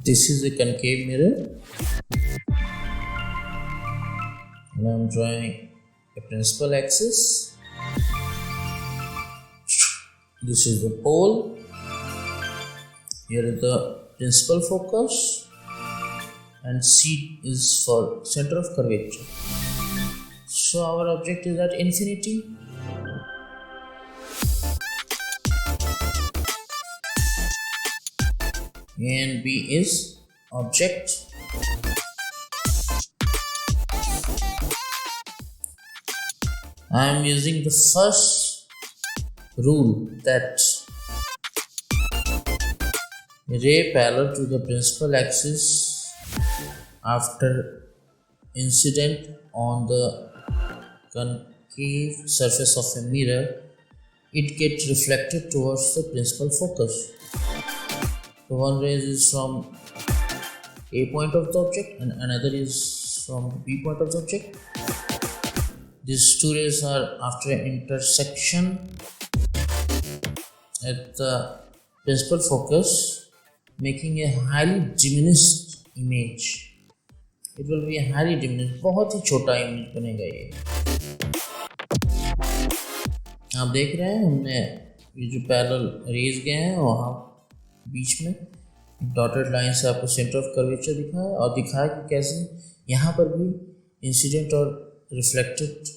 This is a concave mirror, and I'm drawing a principal axis. This is the pole. Here is the principal focus, and C is for center of curvature. So our object is at infinity. And B is object. I am using the first rule that ray parallel to the principal axis after incident on the concave surface of a mirror, it gets reflected towards the principal focus. So one ray is from A point of the object and another is from B point of the object. These two rays are after an intersection at the principal focus, making a highly diminished image. It will be a highly diminished, बहुत ही छोटा image बनेगा ये. आप देख रहे हैं हमने ये जो पैरेलल रेज गए हैं वहाँ बीच में डॉटेड लाइन से आपको सेंटर ऑफ कर्वेचर दिखाया और दिखाया कि कैसे यहाँ पर भी इंसिडेंट और रिफ्लेक्टेड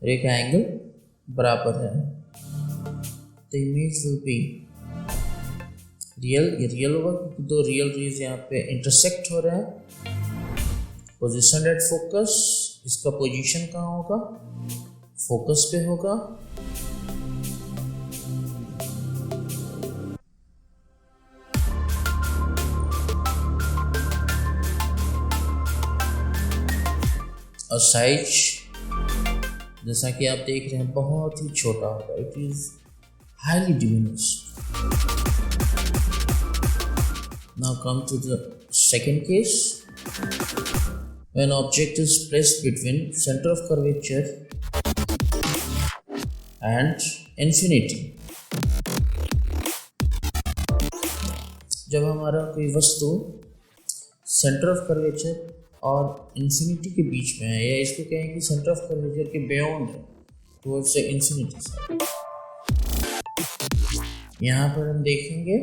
रे का एंगल बराबर है. The image will be real. ये रियल होगा क्योंकि 2 रियल रेज यहाँ पे इंटरसेक्ट हो रहे हैं. पोजिशन एट फोकस, इसका पोजीशन कहाँ होगा? फोकस पे होगा. और साइज जैसा कि आप देख रहे हैं बहुत ही छोटा होगा. It is highly diminished. Now come to the second case. When object is placed between centre of curvature and infinity. जब हमारा कोई वस्तु सेंटर ऑफ कर्वेचर और इंफिनिटी के बीच में है, या इसको कहें कि सेंटर ऑफ कर्वेचर के बियॉन्ड है टुवर्ड्स द इंफिनिटी साइड. यहाँ पर हम देखेंगे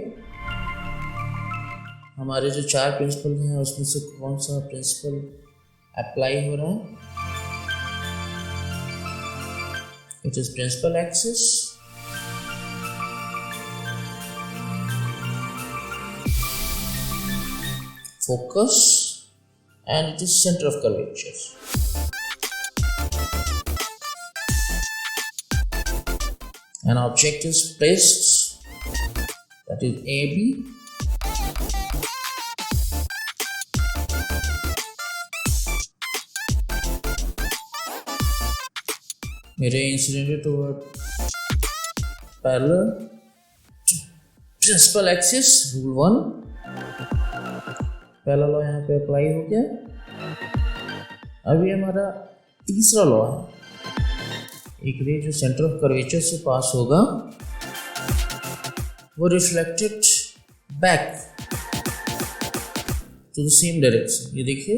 हमारे जो 4 प्रिंसिपल हैं उसमें से कौन सा प्रिंसिपल अप्लाई हो रहा है. It is principal axis, focus, and it is center of curvature. An object is placed, that is AB, मेरे incident toward parallel principal axis rule 1, पहला लॉ यहाँ पे अप्लाई हो गया। अभी हमारा तीसरा लॉ है, एक रे जो सेंटर ऑफ कर्वेचर से पास होगा वो reflected back to the same direction. ये देखिए,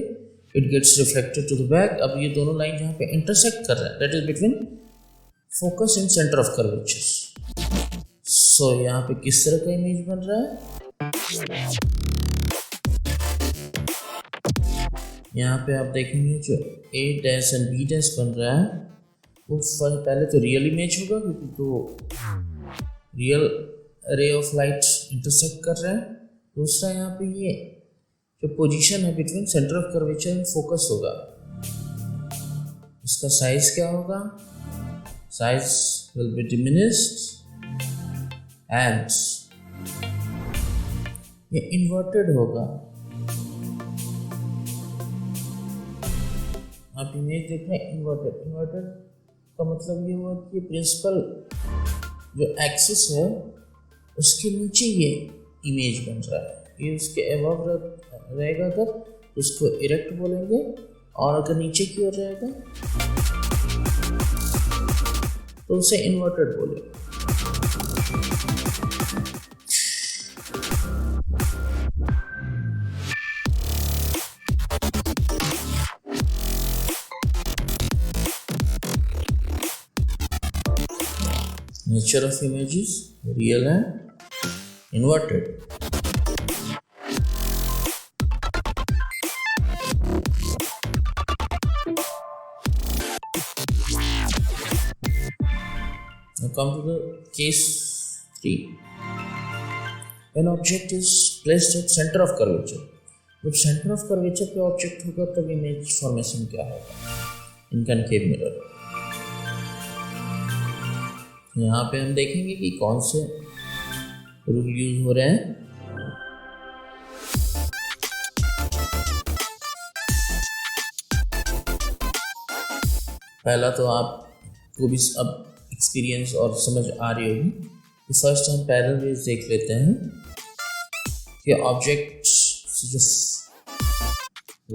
it gets reflected to the back. अब ये दोनों लाइन जहाँ पे इंटरसेक्ट कर रहा है, that is between focus and centre of curvature. So यहाँ पे किस तरह का इमेज बन रहा है, यहाँ पे आप देखेंगे जो A dash and B dash बन रहा है वो पहले तो रियल इमेज होगा, क्योंकि तो real ray of light intersect कर रहा है। दूसरा यहाँ पे ये जो पोजीशन है between centre of curvature and focus होगा, इसका साइज क्या होगा, size will be diminished and ये इन्वर्टेड होगा। आप इमेज देख रहे हैं इन्वर्टेड। इन्वर्टेड का मतलब ये हुआ कि प्रिंसिपल जो एक्सिस है उसके नीचे ये इमेज बन रहा है, ये उसके अबव रहेगा अगर तो उसको इरेक्ट बोलेंगे, और अगर नीचे की ओर रहेगा तो उसे इन्वर्टेड बोलेंगे। Nature of images, real and inverted. Now come to the case 3. When object is placed at center of curvature, जब center of curvature पे object होगा तब image formation क्या होगा in concave mirror। यहाँ पे हम देखेंगे कि कौन से रूल यूज हो रहे हैं। पहला तो आपको भी अब एक्सपीरियंस और समझ आ रही होगी कि फर्स्ट हम पैरेलल रेज देख लेते हैं कि ऑब्जेक्ट से जो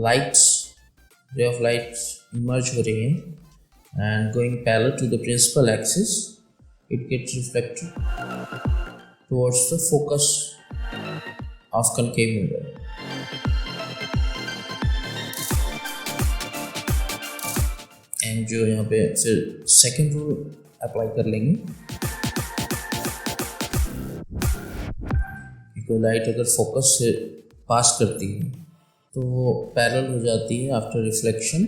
light ray of light emerge हो रही है and going parallel to the principal axis, it gets reflected towards the focus of concave mirror। And जो यहाँ पे फिर सेकेंड रूल अप्लाई कर लेंगे कि कोई लाइट अगर फोकस से पास करती है तो वो पैरेलल हो जाती है आफ्टर रिफ्लेक्शन,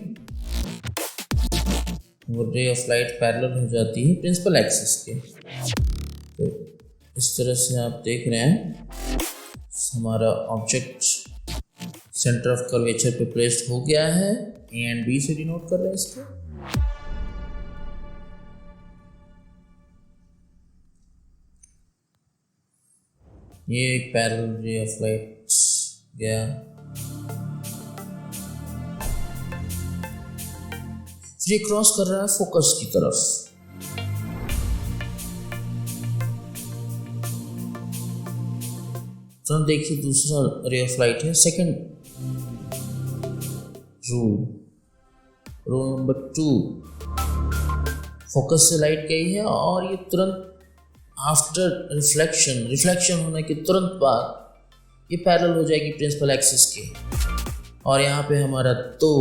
वो रे ऑफ लाइट पैरेलल हो जाती है प्रिंसिपल एक्सिस के। तो इस तरह से आप देख रहे हैं हमारा ऑब्जेक्ट सेंटर ऑफ कर्वेचर पे प्लेस्ड हो गया है। ए एंड बी से डिनोट कर रहे हैं इसको। ये एक पैरेलल रे ऑफ लाइट गया, ये क्रॉस कर रहा है फोकस की तरफ। तो देखिए दूसरा रे ऑफ लाइट है, सेकंड रूल नंबर 2, फोकस से लाइट गई है और ये तुरंत आफ्टर रिफ्लेक्शन होने के तुरंत बाद ये पैरेलल हो जाएगी प्रिंसिपल एक्सिस के, और यहाँ पे हमारा दो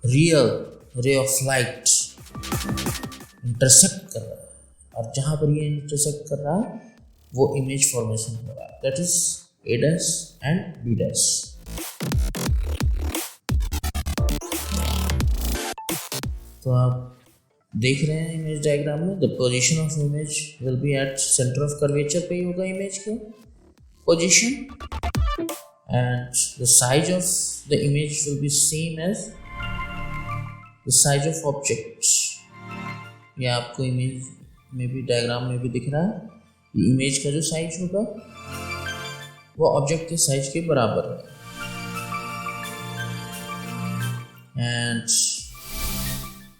real ray of light intersect कर रहा है, और जहाँ पर ये इंटरसेक्ट कर रहा है वो इमेज फॉर्मेशन हो रहा है, that is A dash and B dash. तो आप देख रहे हैं इमेज डायग्राम में the position of image will be at centre of curvature पे ही होगा इमेज के position, and the size of the image will be same as the size of object. ये आपको इमेज में भी डायग्राम में भी दिख रहा है, ये इमेज का जो साइज होगा वो ऑब्जेक्ट के साइज के बराबर है। And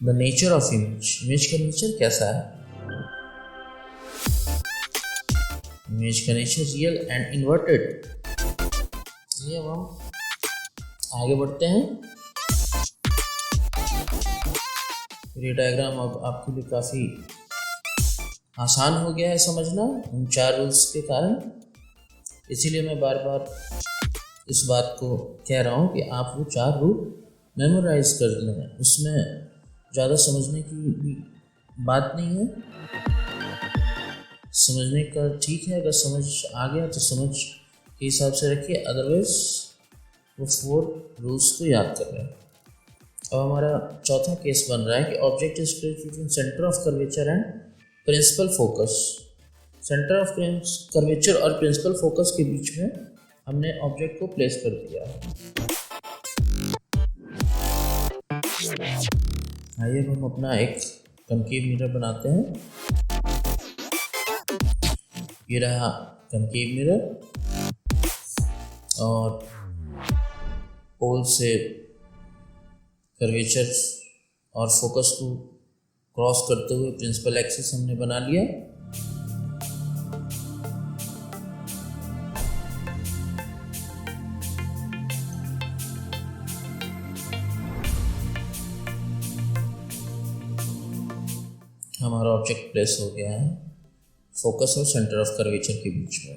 the nature of image, image का नेचर कैसा है। इमेज का नेचर रियल एंड इन्वर्टेड। चलिए अब हम आगे बढ़ते हैं। ये डायग्राम अब आपके लिए काफ़ी आसान हो गया है समझना उन 4 रूल्स के कारण। इसीलिए मैं बार बार इस बात को कह रहा हूँ कि आप वो 4 रूल मेमोराइज कर लें। उसमें ज़्यादा समझने की भी बात नहीं है। समझने का ठीक है, अगर समझ आ गया तो समझ के हिसाब से रखिए, अदरवाइज वो 4 रूल्स को याद कर रहे हैं। अब हमारा चौथा केस बन रहा है कि object is placed between centre of curvature and principal focus. Centre of curvature और प्रिंसिपल फोकस के बीच में हमने ऑब्जेक्ट को प्लेस कर दिया। आइए अब हम अपना एक कनकेव मिरर बनाते हैं। ये रहा कनकेव मिरर और पोल से कर्वेचर और फोकस को क्रॉस करते हुए प्रिंसिपल एक्सिस हमने बना लिया। हमारा ऑब्जेक्ट प्लेस हो गया है फोकस और सेंटर ऑफ कर्वेचर के बीच में।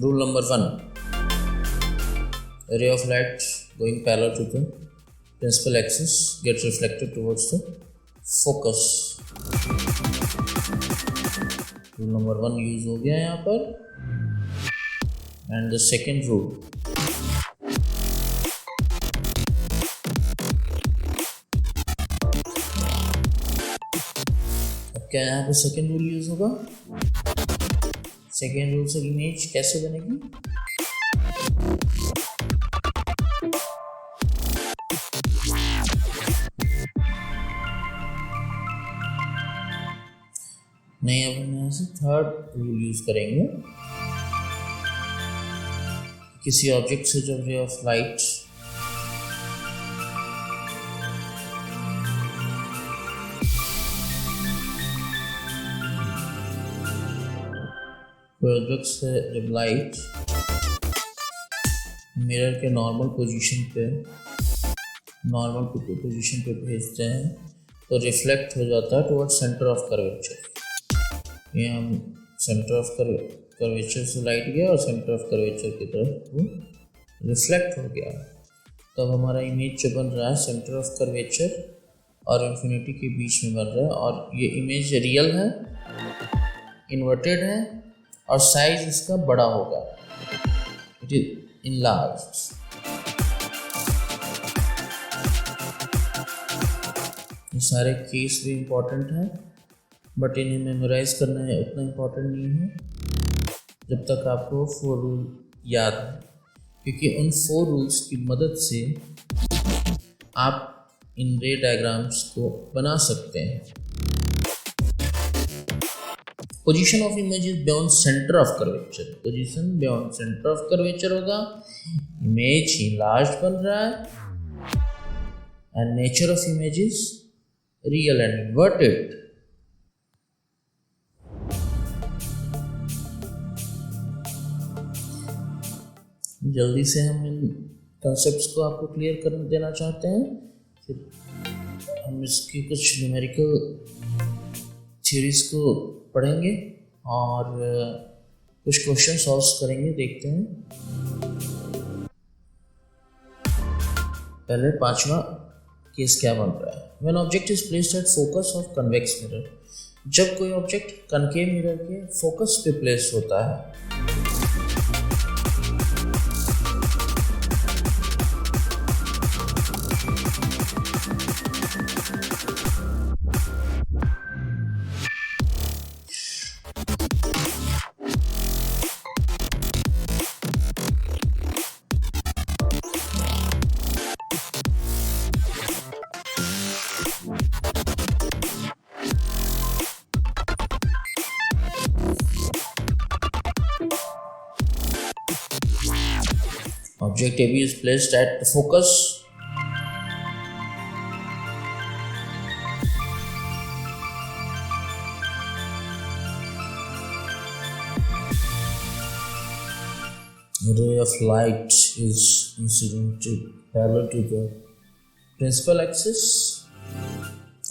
Rule number 1: a ray of light going parallel to the principal axis gets reflected towards the focus. Rule number 1 use हो गया यहाँ पर। And the second rule: अब क्या यहाँ पे सेकेंड रूल यूज होगा। सेकेंड रूल से इमेज कैसे बनेगी। नहीं, अब हम यहाँ से थर्ड रूल यूज करेंगे। किसी ऑब्जेक्ट से जब रे ऑफ लाइट ऑब्जेक्ट से जब लाइट मिरर के नॉर्मल पोजीशन पे भेजते हैं तो रिफ्लेक्ट हो जाता है टुवर्ड सेंटर ऑफ कर्वेचर। ये हम सेंटर ऑफ कर्वेचर से लाइट गया और सेंटर ऑफ कर्वेचर की तरफ वो रिफ्लेक्ट हो गया। तब हमारा इमेज जो बन रहा है सेंटर ऑफ कर्वेचर और इन्फिनिटी के बीच में बन रहा है, और ये इमेज रियल है, इन्वर्टेड है और साइज इसका बड़ा होगा। It is enlarged. ये सारे केस भी इम्पोर्टेंट हैं, बट इन्हें मेमोराइज करना है उतना इम्पोर्टेंट नहीं है जब तक आपको 4 रूल याद है, क्योंकि उन 4 रूल्स की मदद से आप इन रे डायग्राम्स को बना सकते हैं। Position of image is beyond centre of curvature. Position beyond centre of curvature होगा, इमेज इनलार्ज बन रहा है, and nature of image is real and inverted. जल्दी से हम इन कंसेप्ट्स को आपको क्लियर कर देना चाहते हैं, फिर हम इसकी कुछ न्यूमेरिकल थ्योरीज को पढ़ेंगे और कुछ क्वेश्चन सॉल्व करेंगे। देखते हैं। पहले 5वां केस क्या बन रहा है। When object is placed at focus of convex mirror, जब कोई ऑब्जेक्ट कनकेव मिरर के फोकस पे प्लेस होता है Object AB is placed at the focus. A ray of light is incidented parallel to the principal axis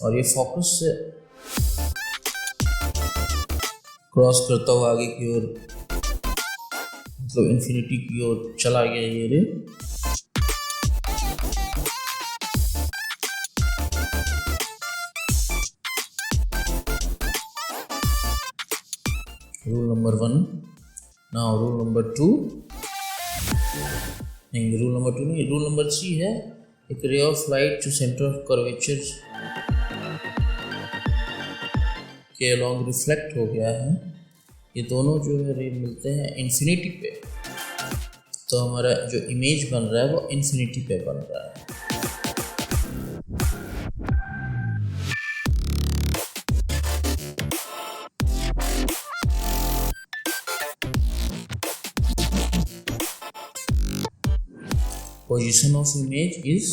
और ये focus से cross करता हुआ आगे की ओर मतलब इन्फिनिटी की ओर चला गया ये रे। Rule number 1। Now rule number 2 नहीं, रूल नंबर 2 नहीं, रूल नंबर 3 है एक रे ऑफ लाइट जो सेंटर ऑफ कर्वेचर के अलॉन्ग रिफ्लेक्ट हो गया है। ये दोनों जो है रे मिलते हैं इन्फिनिटी पे, तो हमारा जो इमेज बन रहा है वो इन्फिनिटी पे बन रहा है। Position of image is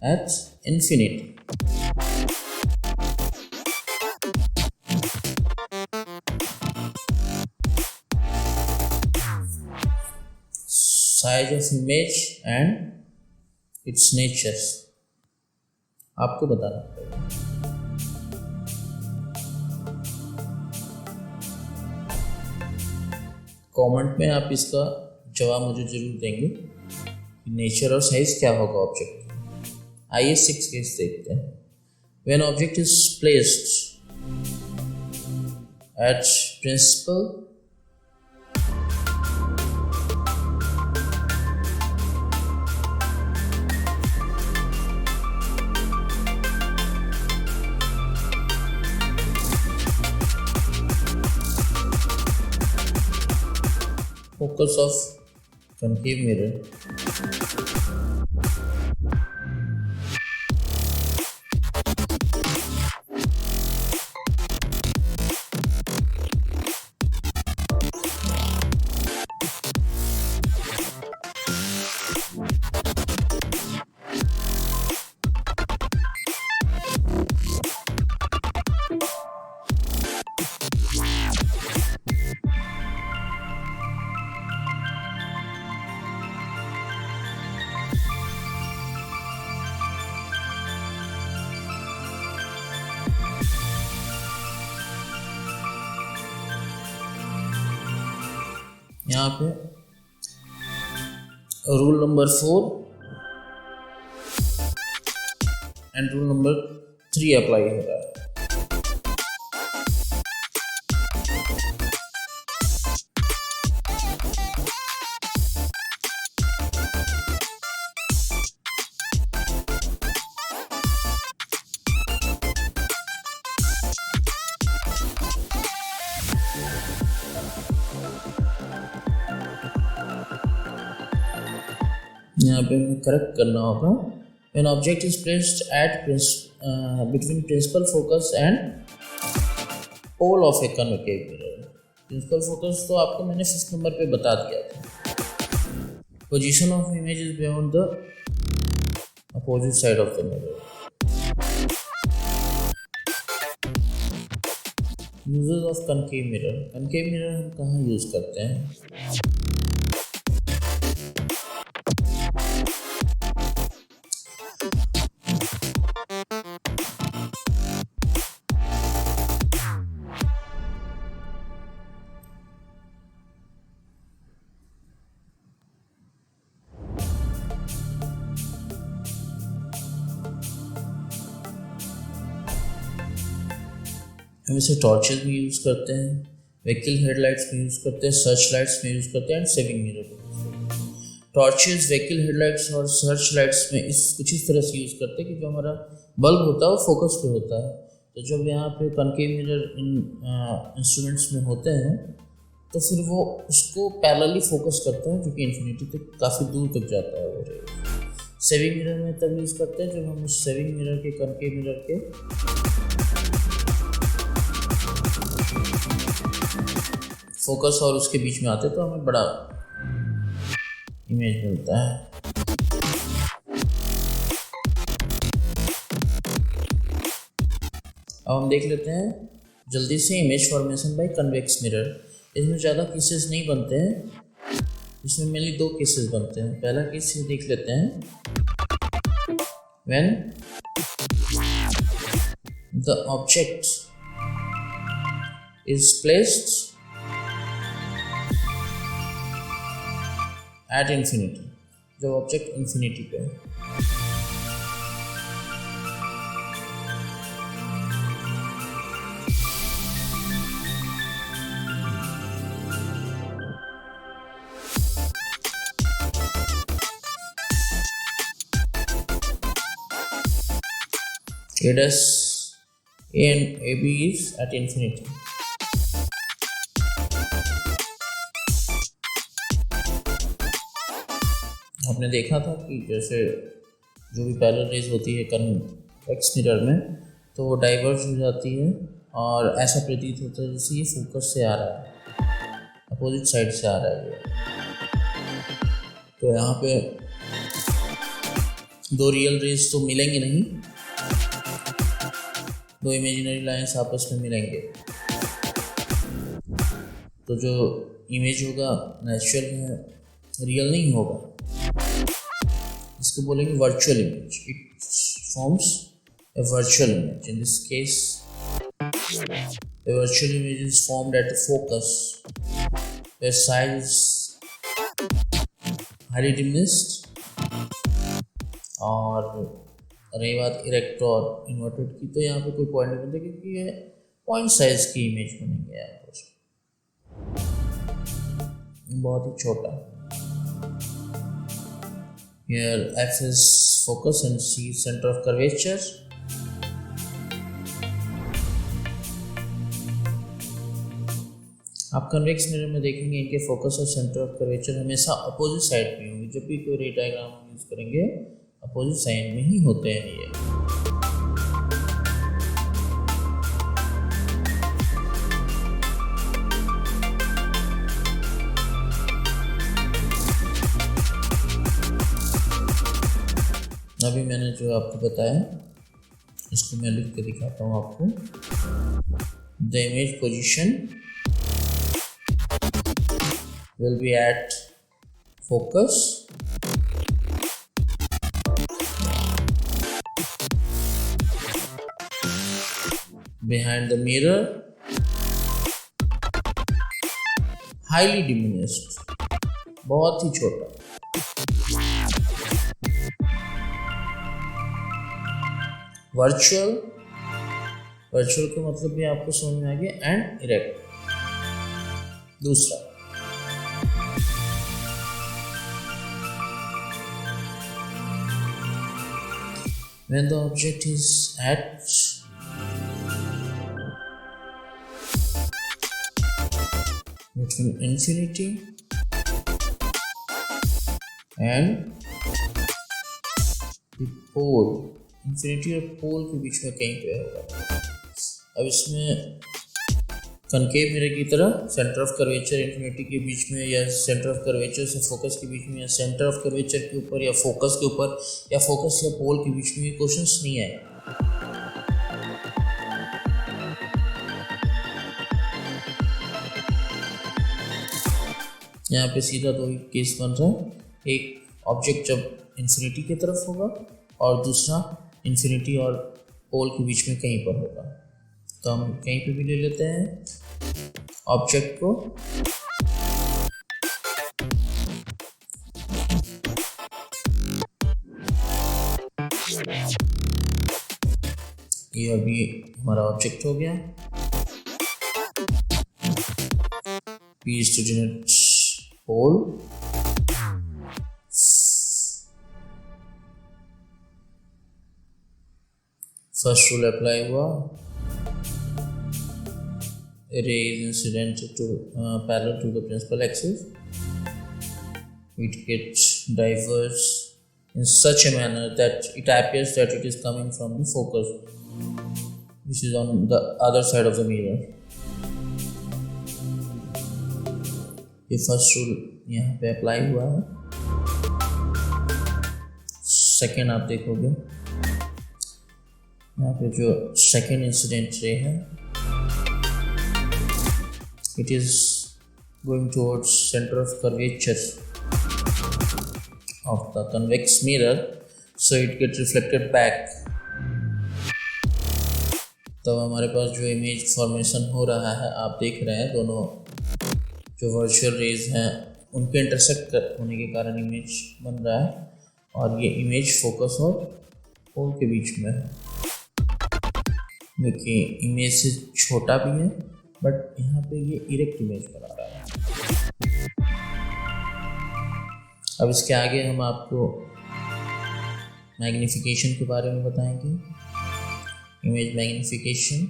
at infinity. Size of image and its natures आपको बताना पड़ेगा। कमेंट में आप इसका जवाब मुझे जरूर देंगे कि नेचर और साइज क्या होगा ऑब्जेक्ट। आइए 6 केस देखते हैं। When object is placed at principal focus of concave mirror यहाँ पे rule number 4 and rule number 3 apply हो रहा है। यहाँ पे हमें करेक्ट करना होगा। When object is placed at between principal focus and pole of a concave mirror. Principal focus तो आपको मैंने 5th नंबर पे बता दिया था। Position of image is beyond the opposite side of the mirror. Uses of concave mirror. Concave mirror हम कहाँ use करते हैं? हम इसे टॉर्चेस में यूज़ करते हैं, व्हीकल हेडलाइट्स में यूज़ करते हैं, सर्च लाइट्स में यूज़ करते हैं एंड सेविंग मिरर में। टॉर्चेस, व्हीकल हेडलाइट्स और सर्च लाइट्स में कुछ इस तरह से यूज़ करते हैं कि जो हमारा बल्ब होता है वो फोकस पे होता है। तो जब यहाँ पे कॉन्केव मिरर इन इंस्ट्रूमेंट्स में होते हैं तो फिर वो उसको पैरेलली फोकस करता है, जो कि इन्फिनिटी तक काफ़ी दूर तक जाता है वो रे। सेविंग मिरर में तब यूज़ करते हैं जब हम उस सेविंग मिरर के कॉन्केव मिरर के फोकस और उसके बीच में आते तो हमें बड़ा इमेज मिलता है। अब हम देख लेते हैं जल्दी से image formation bye convex mirror. इसमें ज़्यादा केसेस नहीं बनते हैं, इसमें मेनली 2 केसेस बनते हैं। पहला केस देख लेते हैं, when the object is placed at infinity, जब ऑब्जेक्ट इंफिनिटी पे है। A dash A and AB is at infinity. आपने देखा था कि जैसे जो भी पैरेलल रेज होती है कन्वेक्स मिरर में, तो वो डाइवर्ज हो जाती है और ऐसा प्रतीत होता है जैसे ये फोकस से आ रहा है, अपोजिट साइड से आ रहा है ये। तो यहाँ पे 2 रियल रेज तो मिलेंगे नहीं, 2 इमेजिनरी लाइंस आपस में मिलेंगे, तो जो इमेज होगा नेचुरल है, रियल नहीं होगा। इसको बोलेंगे virtual image. It forms a virtual image. In this case a virtual image is formed at the focus where size is highly diminished। और रही बात इरेक्ट और इन्वर्टेड की, तो यहाँ पे कोई पॉइंट नहीं बनता क्योंकि ये पॉइंट साइज की इमेज बनेंगे यहाँ पर, बहुत ही छोटा। Here F is focus and C is center of curvature। आप कन्वेक्स मिरर में देखेंगे इनके फोकस और सेंटर ऑफ कर्वेचर हमेशा अपोजिट साइड पे होंगे। जब भी कोई रे डायग्राम यूज करेंगे अपोजिट साइड में ही होते हैं ये। अभी मैंने जो आपको बताया इसको मैं लिख के दिखाता हूँ आपको। The image position will be at focus behind the mirror, highly diminished, बहुत ही छोटा। वर्चुअल का मतलब भी आपको समझ में आ गया। एंड इरेक्ट दूसरा। When the object is at between infinity and the pole, infinity और pole के बीच में कहीं पे होगा। अब इसमें कनकेव मिरर की तरह सेंटर ऑफ कर्वेचर इंफिनिटी के बीच में, या सेंटर ऑफ कर्वेचर से फोकस के बीच में, या सेंटर ऑफ कर्वेचर के ऊपर, या फोकस के ऊपर, या फोकस या पोल के बीच में क्वेश्चंस नहीं आए। यहाँ पे सीधा 2 केस बन रहा है। एक ऑब्जेक्ट जब इंफिनिटी की तरफ होगा और दूसरा इंफिनिटी और पोल के बीच में कहीं पर होगा। तो हम कहीं पे भी ले लेते हैं ऑब्जेक्ट को। ये अभी हमारा ऑब्जेक्ट हो गया। P is to denote pole, first rule apply हुआ। Ray is incident to parallel to the principal axis. It gets diverged in such a manner that it appears that it is coming from the focus, which is on the other side of the mirror. ये first rule यहाँ पे apply हुआ है। Second आप देखोगे यहाँ पे जो सेकेंड इंसिडेंट रे है, it is going towards centre of curvature of the convex mirror, so it get reflected back. तो हमारे पास जो इमेज फॉर्मेशन हो रहा है, आप देख रहे हैं दोनों जो वर्चुअल रेज हैं उनके इंटरसेक्ट होने के कारण इमेज बन रहा है, और ये इमेज फोकस और पोल के बीच में है। देखिए इमेज से छोटा भी है, बट यहाँ पे ये इरेक्ट इमेज बना रहा है। अब इसके आगे हम आपको मैग्नीफिकेशन के बारे में बताएंगे, इमेज मैग्नीफिकेशन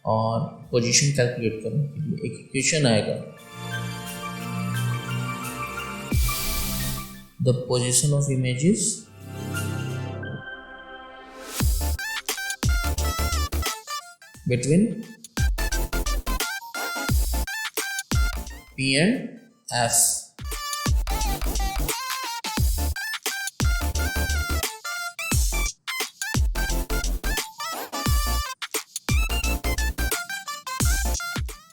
और पोजीशन कैलकुलेट करने के लिए एक इक्वेशन आएगा। The position of images between P and F।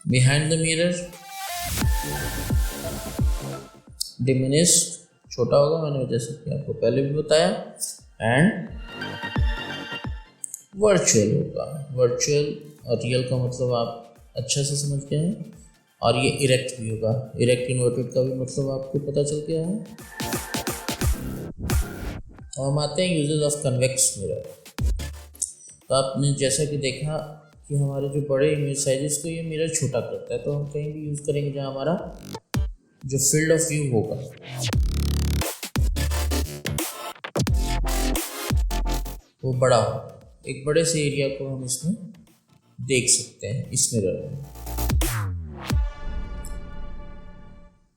Behind the mirror diminished, छोटा होगा, मैंने जैसे कि आपको पहले भी बताया, एंड वर्चुअल होगा। वर्चुअल और रियल का मतलब आप अच्छा से समझ गए हैं, और ये इरेक्ट भी होगा। इरेक्ट इन्वर्टेड का भी मतलब आपको पता चल गया है। और हम आते हैं यूजेस ऑफ कन्वेक्स मिरर। तो आपने जैसा कि देखा कि हमारे जो बड़े इमेज साइजेस को ये मिरर छोटा करता है, तो हम कहीं भी यूज़ करेंगे जहाँ हमारा जो फील्ड ऑफ व्यू होगा वो बड़ा हो, एक बड़े से एरिया को हम इसमें देख सकते हैं इस मिरर में।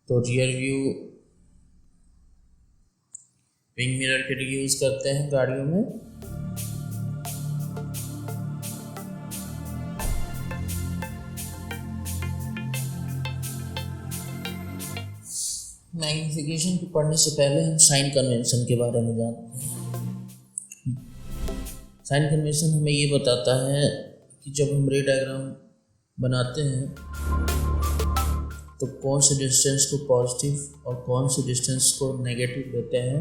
तो रियर व्यू विंग मिरर के लिए यूज करते हैं गाड़ियों में। मैग्नीफिकेशन को पढ़ने से पहले हम साइन कन्वेंशन के बारे में जानते हैं। साइन कन्वेंशन हमें ये बताता है कि जब हम रे डायग्राम बनाते हैं तो कौन से डिस्टेंस को पॉजिटिव और कौन से डिस्टेंस को नेगेटिव लेते हैं।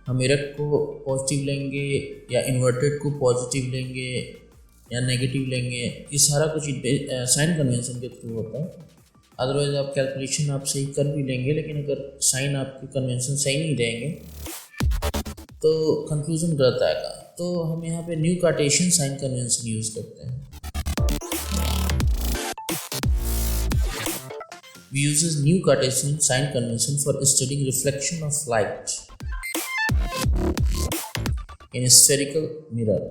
हम इरेक्ट को पॉजिटिव लेंगे या इन्वर्टेड को पॉजिटिव लेंगे या नेगेटिव लेंगे, ये सारा कुछ साइन कन्वेंशन के थ्रू होता है। अदरवाइज आप कैलकुलेशन आप सही कर भी लेंगे, लेकिन अगर साइन आपके कन्वेंशन सही नहीं देंगे तो कंफ्यूजन गलत आएगा। तो हम यहाँ पे new Cartesian sign convention use करते हैं। We uses new Cartesian sign convention for studying reflection of light in a spherical mirror.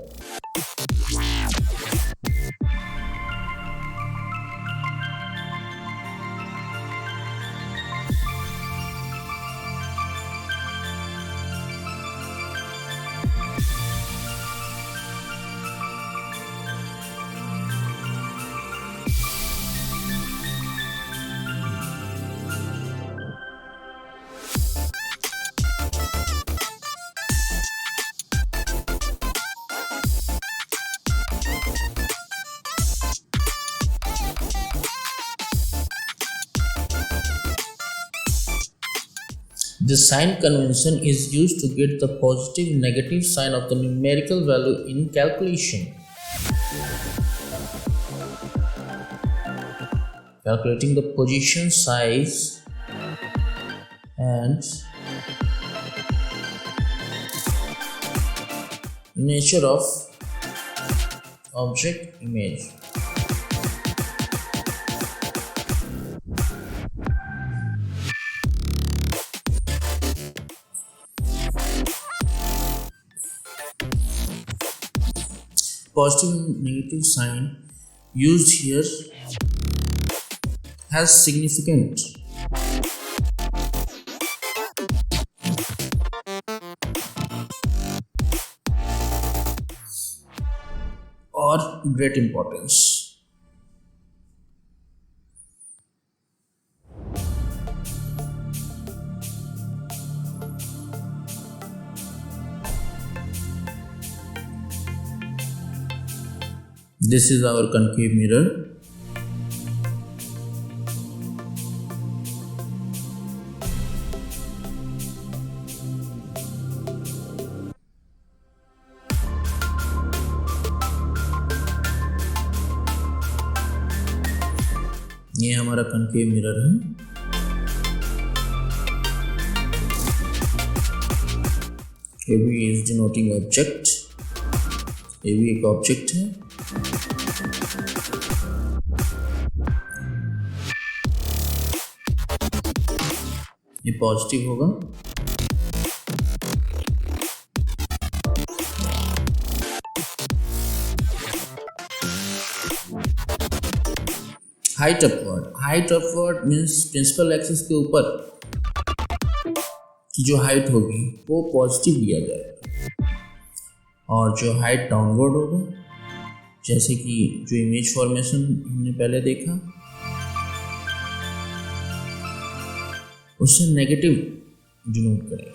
This sign convention is used to get the positive and negative sign of the numerical value in calculation. Calculating the position, size and nature of object image. Positive and negative sign used here has significant or great importance. This is our concave mirror. ये हमारा concave mirror है। AB is denoting object। AB एक object है। ये positive होगा। Height upward means principal axis के ऊपर की जो हाइट होगी वो पॉजिटिव लिया जाएगा, और जो हाइट डाउनवर्ड होगा, जैसे कि जो इमेज फॉर्मेशन हमने पहले देखा, उससे नेगेटिव डिनोट करेंगे।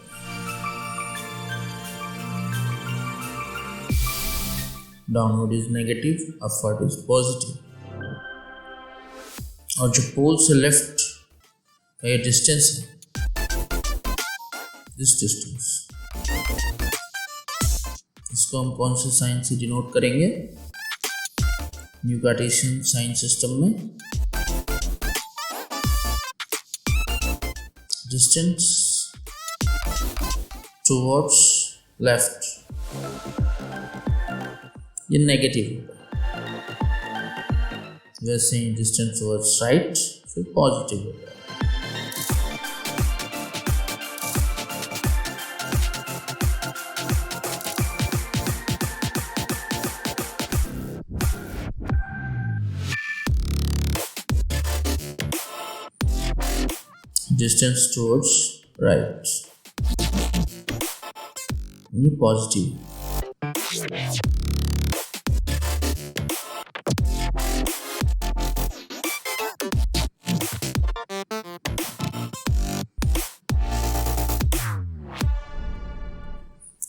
Downward is negative, upward is positive. और जो पोल से लेफ्ट का ये डिस्टेंस है, दिस डिस्टेंस, इसको हम कौन से साइन से डिनोट करेंगे? न्यू कार्टेशियन साइन सिस्टम में डिस्टेंस टुवर्ड्स लेफ्ट ये नेगेटिव होगा, वैसे ही डिस्टेंस टुवर्ड्स राइट फिर पॉजिटिव होगा। डिस्टेंस टुवर्ड्स राइट ये पॉजिटिव।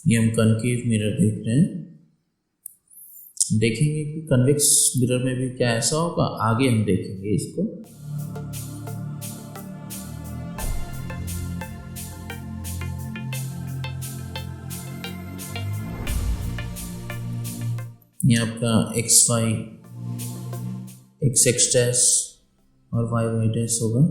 ये हम कनकेव मिरर देख रहे हैं। देखेंगे कि कन्वेक्स मिरर में भी क्या ऐसा होगा, आगे हम देखेंगे इसको। ये आपका XY XX डैश और YY डैश होगा।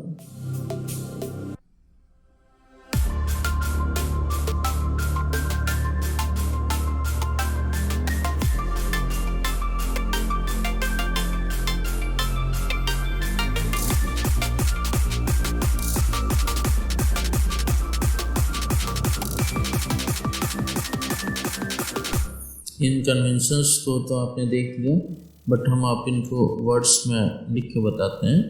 इन कन्वेंशंस को तो आपने देख लिया, बट हम आप इनको वर्ड्स में लिख के बताते हैं।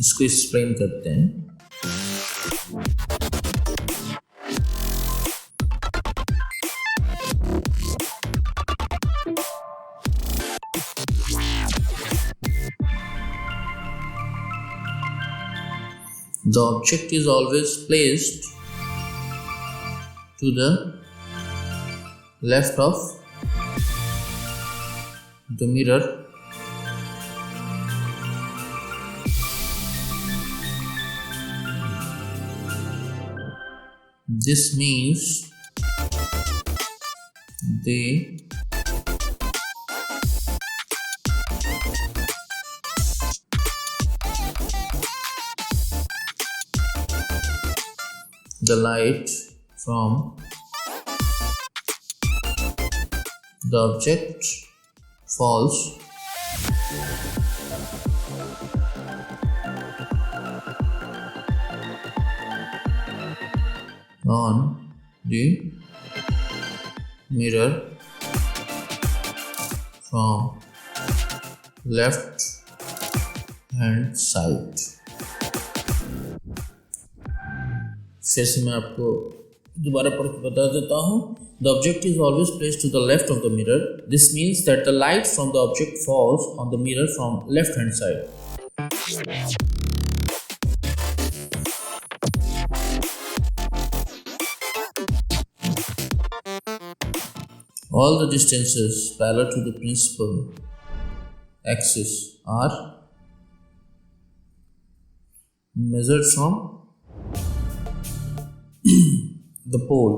इसको एक्सप्लेन करते हैं। The object is always placed to the left of the mirror this means the light from the object falls on the mirror from left hand side। फिर से मैं आपको दोबारा पढ़ के बता देता हूँ। The object is always placed to the left of the mirror. This means that the light from the object falls on the mirror from left hand side. All the distances parallel to the principal axis are measured from the pole.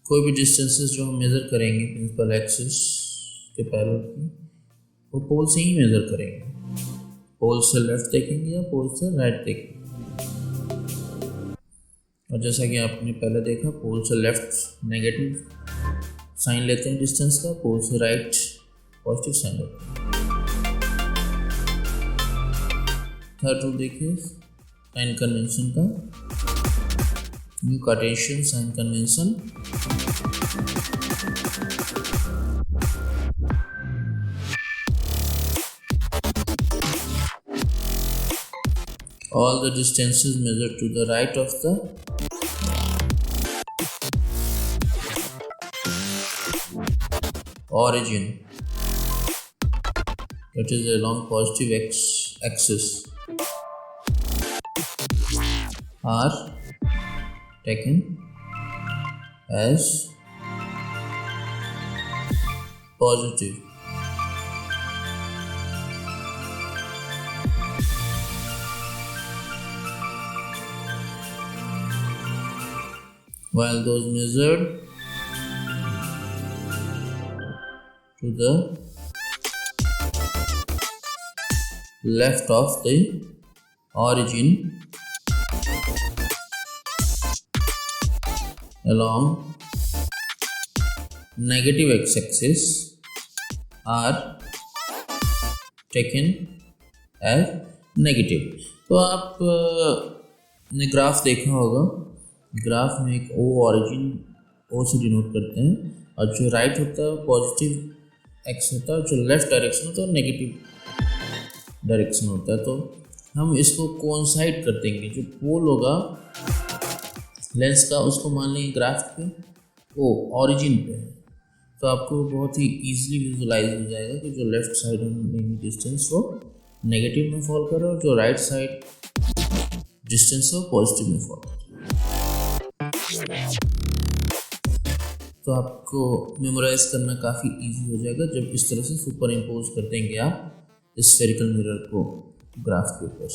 कोई भी distances जो हम measure करेंगे principal axis के parallel की, वो पोल से ही measure करेंगे। पोल से लेफ्ट देखेंगे या पोल से राइट देखेंगे। और जैसा कि आपने पहले देखा, पोल से लेफ्ट नेगेटिव साइन लेते हैं डिस्टेंस का, पोल से राइट पॉजिटिव साइन लेते हैं। थर्ड रूल देखिए साइन कन्वेंशन का, new Cartesian sign convention. All the distances measured to the right of the origin, that is along positive axis, are taken as positive. While those measured to the left of the origin along negative x-axis are taken as negative. तो आप ने graph देखा होगा, graph में एक ओ origin ओ से denote करते हैं, और जो राइट होता है पॉजिटिव एक्स होता है, जो लेफ्ट डायरेक्शन होता है नेगेटिव डायरेक्शन होता है। तो हम इसको कोइंसाइड कर देंगे। जो पोल होगा लेंस का, उसको मान लेंगे ग्राफ पे ओ ऑरिजिन पे है, तो आपको बहुत ही ईजिली विजुलाइज हो जाएगा कि जो लेफ्ट साइड हम लेंगे डिस्टेंस वो नेगेटिव में फॉल कर रहा है, और जो राइट साइड डिस्टेंस वो पॉजिटिव में फॉल कर रहा है। तो आपको मेमोराइज करना काफ़ी इजी हो जाएगा जब इस तरह से सुपर इम्पोज कर देंगे आप स्फेरिकल मिरर को ग्राफ के ऊपर।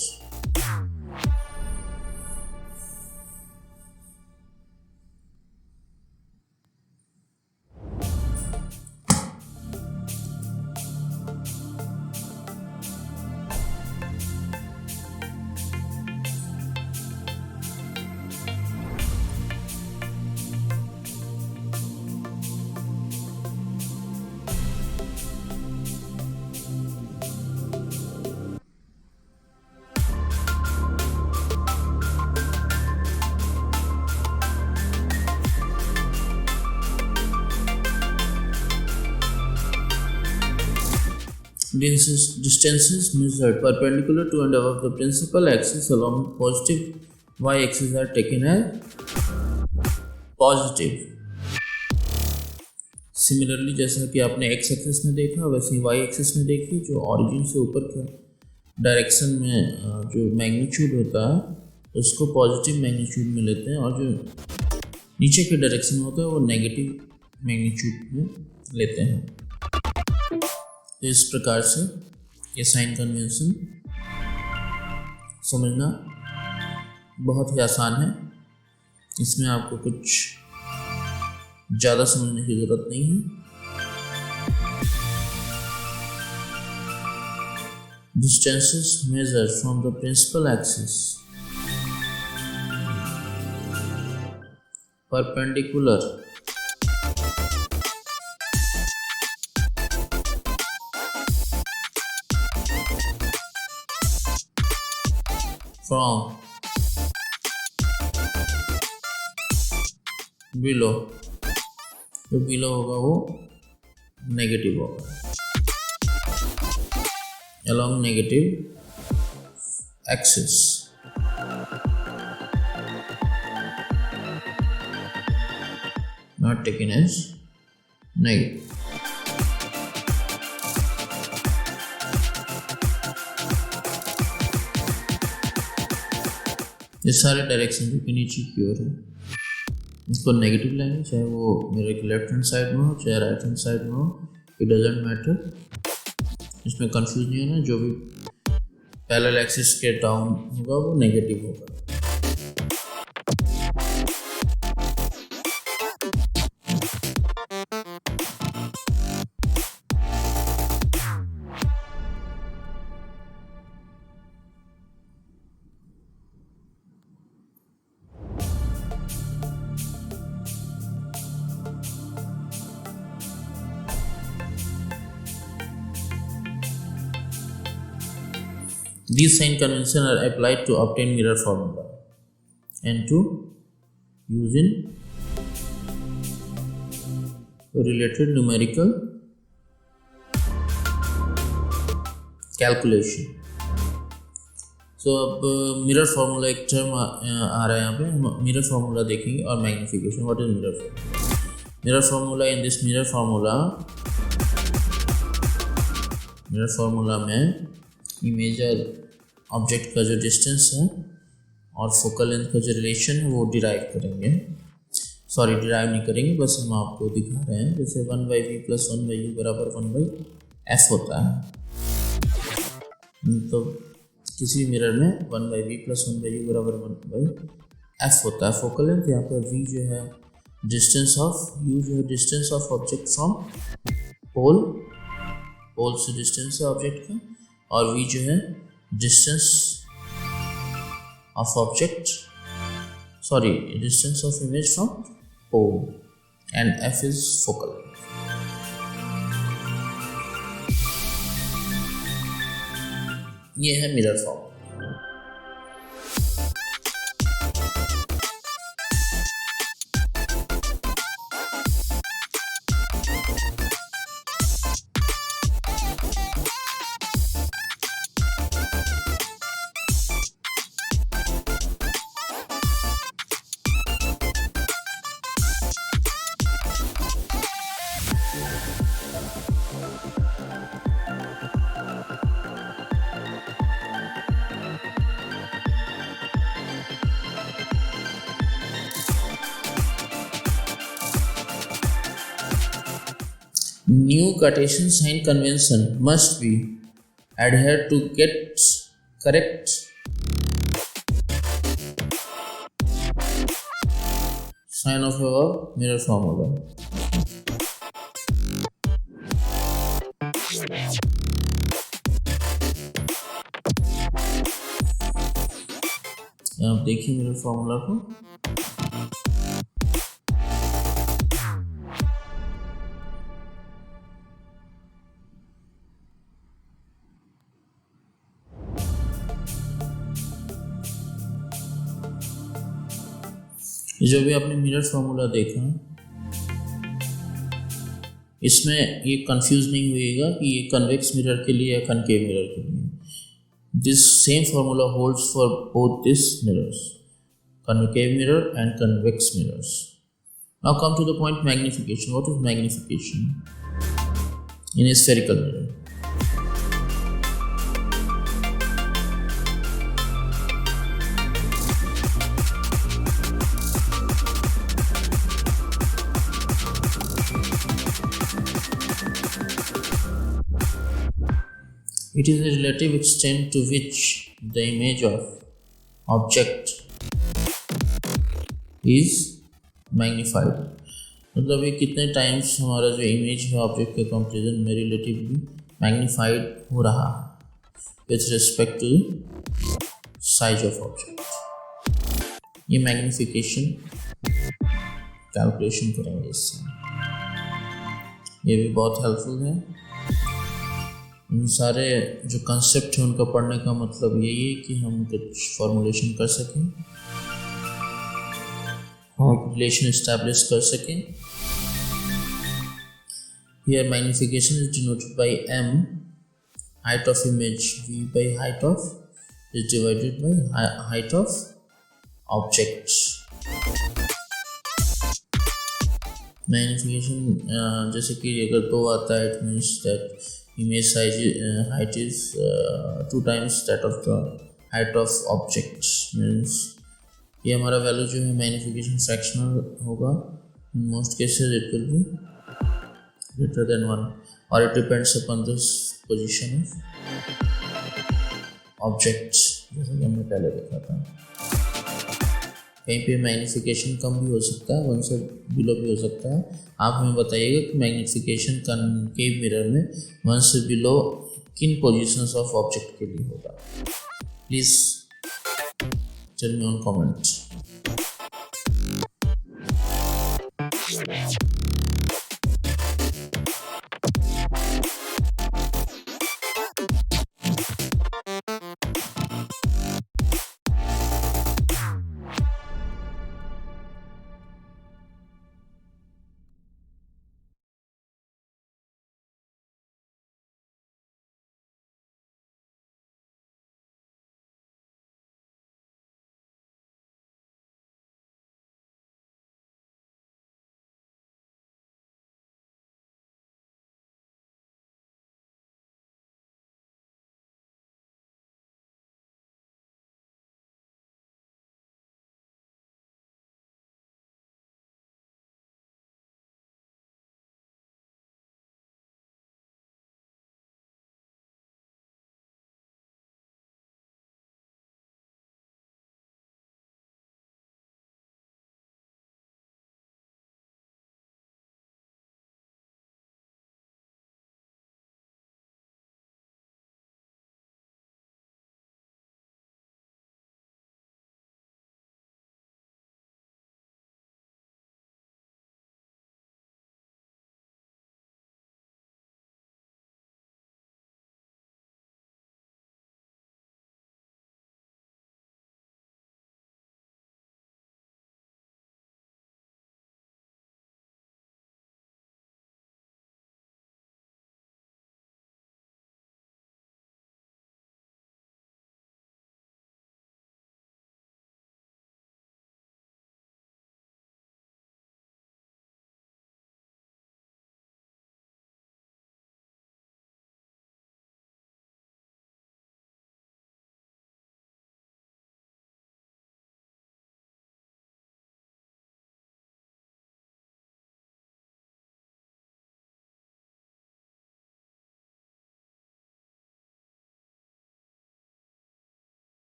Distances measured perpendicular to and above the principal axis along positive y-axis are taken as positive. Similarly, जैसा कि आपने x एक्सिस में देखा वैसे ही y एक्सिस में देखिए, जो ऑरिजिन से ऊपर के डायरेक्शन में जो मैग्नीट्यूड होता है उसको पॉजिटिव मैग्नीट्यूड में लेते हैं, और जो नीचे के डायरेक्शन में होता है वो नेगेटिव मैग्नीट्यूड में लेते हैं। तो इस प्रकार से ये साइन कन्वेंशन समझना बहुत ही आसान है। इसमें आपको कुछ ज़्यादा समझने की ज़रूरत नहीं है। Distances measured from the principal axis perpendicular from below, जो बिलो होगा वो नेगेटिव होगा, along negative axis, not taken as negative. ये सारे डायरेक्शन के नीचे की ओर है, इसको नेगेटिव लेंगे, चाहे वो मेरे के लेफ्ट हैंड साइड में हो चाहे राइट हैंड साइड में हो, इट डजेंट मैटर, इसमें कंफ्यूज नहीं होना। जो भी पैरेलल एक्सिस के डाउन होगा वो नेगेटिव होगा। These sign conventions are applied to obtain mirror formula and to use in related numerical calculation. So अब मिरर फार्मूला एक टर्म आ रहा है यहाँ पे, हम मिरर फार्मूला देखेंगे और magnification. What is mirror formula? Mirror formula, in this mirror formula में इमेज और ऑब्जेक्ट का जो डिस्टेंस है और फोकल लेंथ का जो रिलेशन है वो डिराइव करेंगे। सॉरी, डिराइव नहीं करेंगे, बस हम आपको दिखा रहे हैं। जैसे 1/v + 1/u बराबर 1/f होता है, तो किसी मिरर में 1/v + 1/u बराबर 1/f होता है फोकल लेंथ। यहाँ पर v जो है डिस्टेंस ऑफ, u जो है distance of object from pole, pole से डिस्टेंस है ऑब्जेक्ट का, और v जो है distance of object, sorry distance of image from pole, and f is focal length. ये है mirror form. New Cartesian sign convention must be adhered to get correct sign of our mirror formula. आप देखिए mirror formula को, जो भी आपने mirror formula देखा इसमें ये कंफ्यूज नहीं होइएगा कि ये कन्वेक्स मिरर के लिए या कनकेव मिरर के लिए। This same formula holds for both this mirrors, concave mirror and convex mirrors. Now come to the point magnification. What is magnification in a spherical mirror? It is a relative extent to which the image of object is magnified. मतलब ये कितने times हमारा जो image है object के comparison में relatively magnified हो रहा है with respect to size of object. ये मैग्निफिकेशन कैलकुलेशन करेंगे इससे, ये भी बहुत हेल्पफुल है। सारे जो कंसेप्ट है उनका पढ़ने का मतलब यही है कि हम कुछ फॉर्मुलेशन कर सकें, हम रिलेशन इस्टेब्लिश कर सकें। Here magnification is denoted by m, height of image v by height of is divided by height of object. Magnification जैसे कि अगर 2 आता है, it means that image size height is 2 times that of the height of object, means ये हमारा value जो है magnification fractional होगा, in most cases it will be greater than 1 और it depends upon this position of objects, जैसा कि हमने पहले देखा था। कहीं पे मैग्नीफिकेशन कम भी हो सकता है, 1 से बिलो भी हो सकता है। आप हमें बताइएगा कि मैग्नीफिकेशन कनकेव मिरर में 1 से बिलो किन पोजीशंस ऑफ ऑब्जेक्ट के लिए होगा। Please tell me on comment.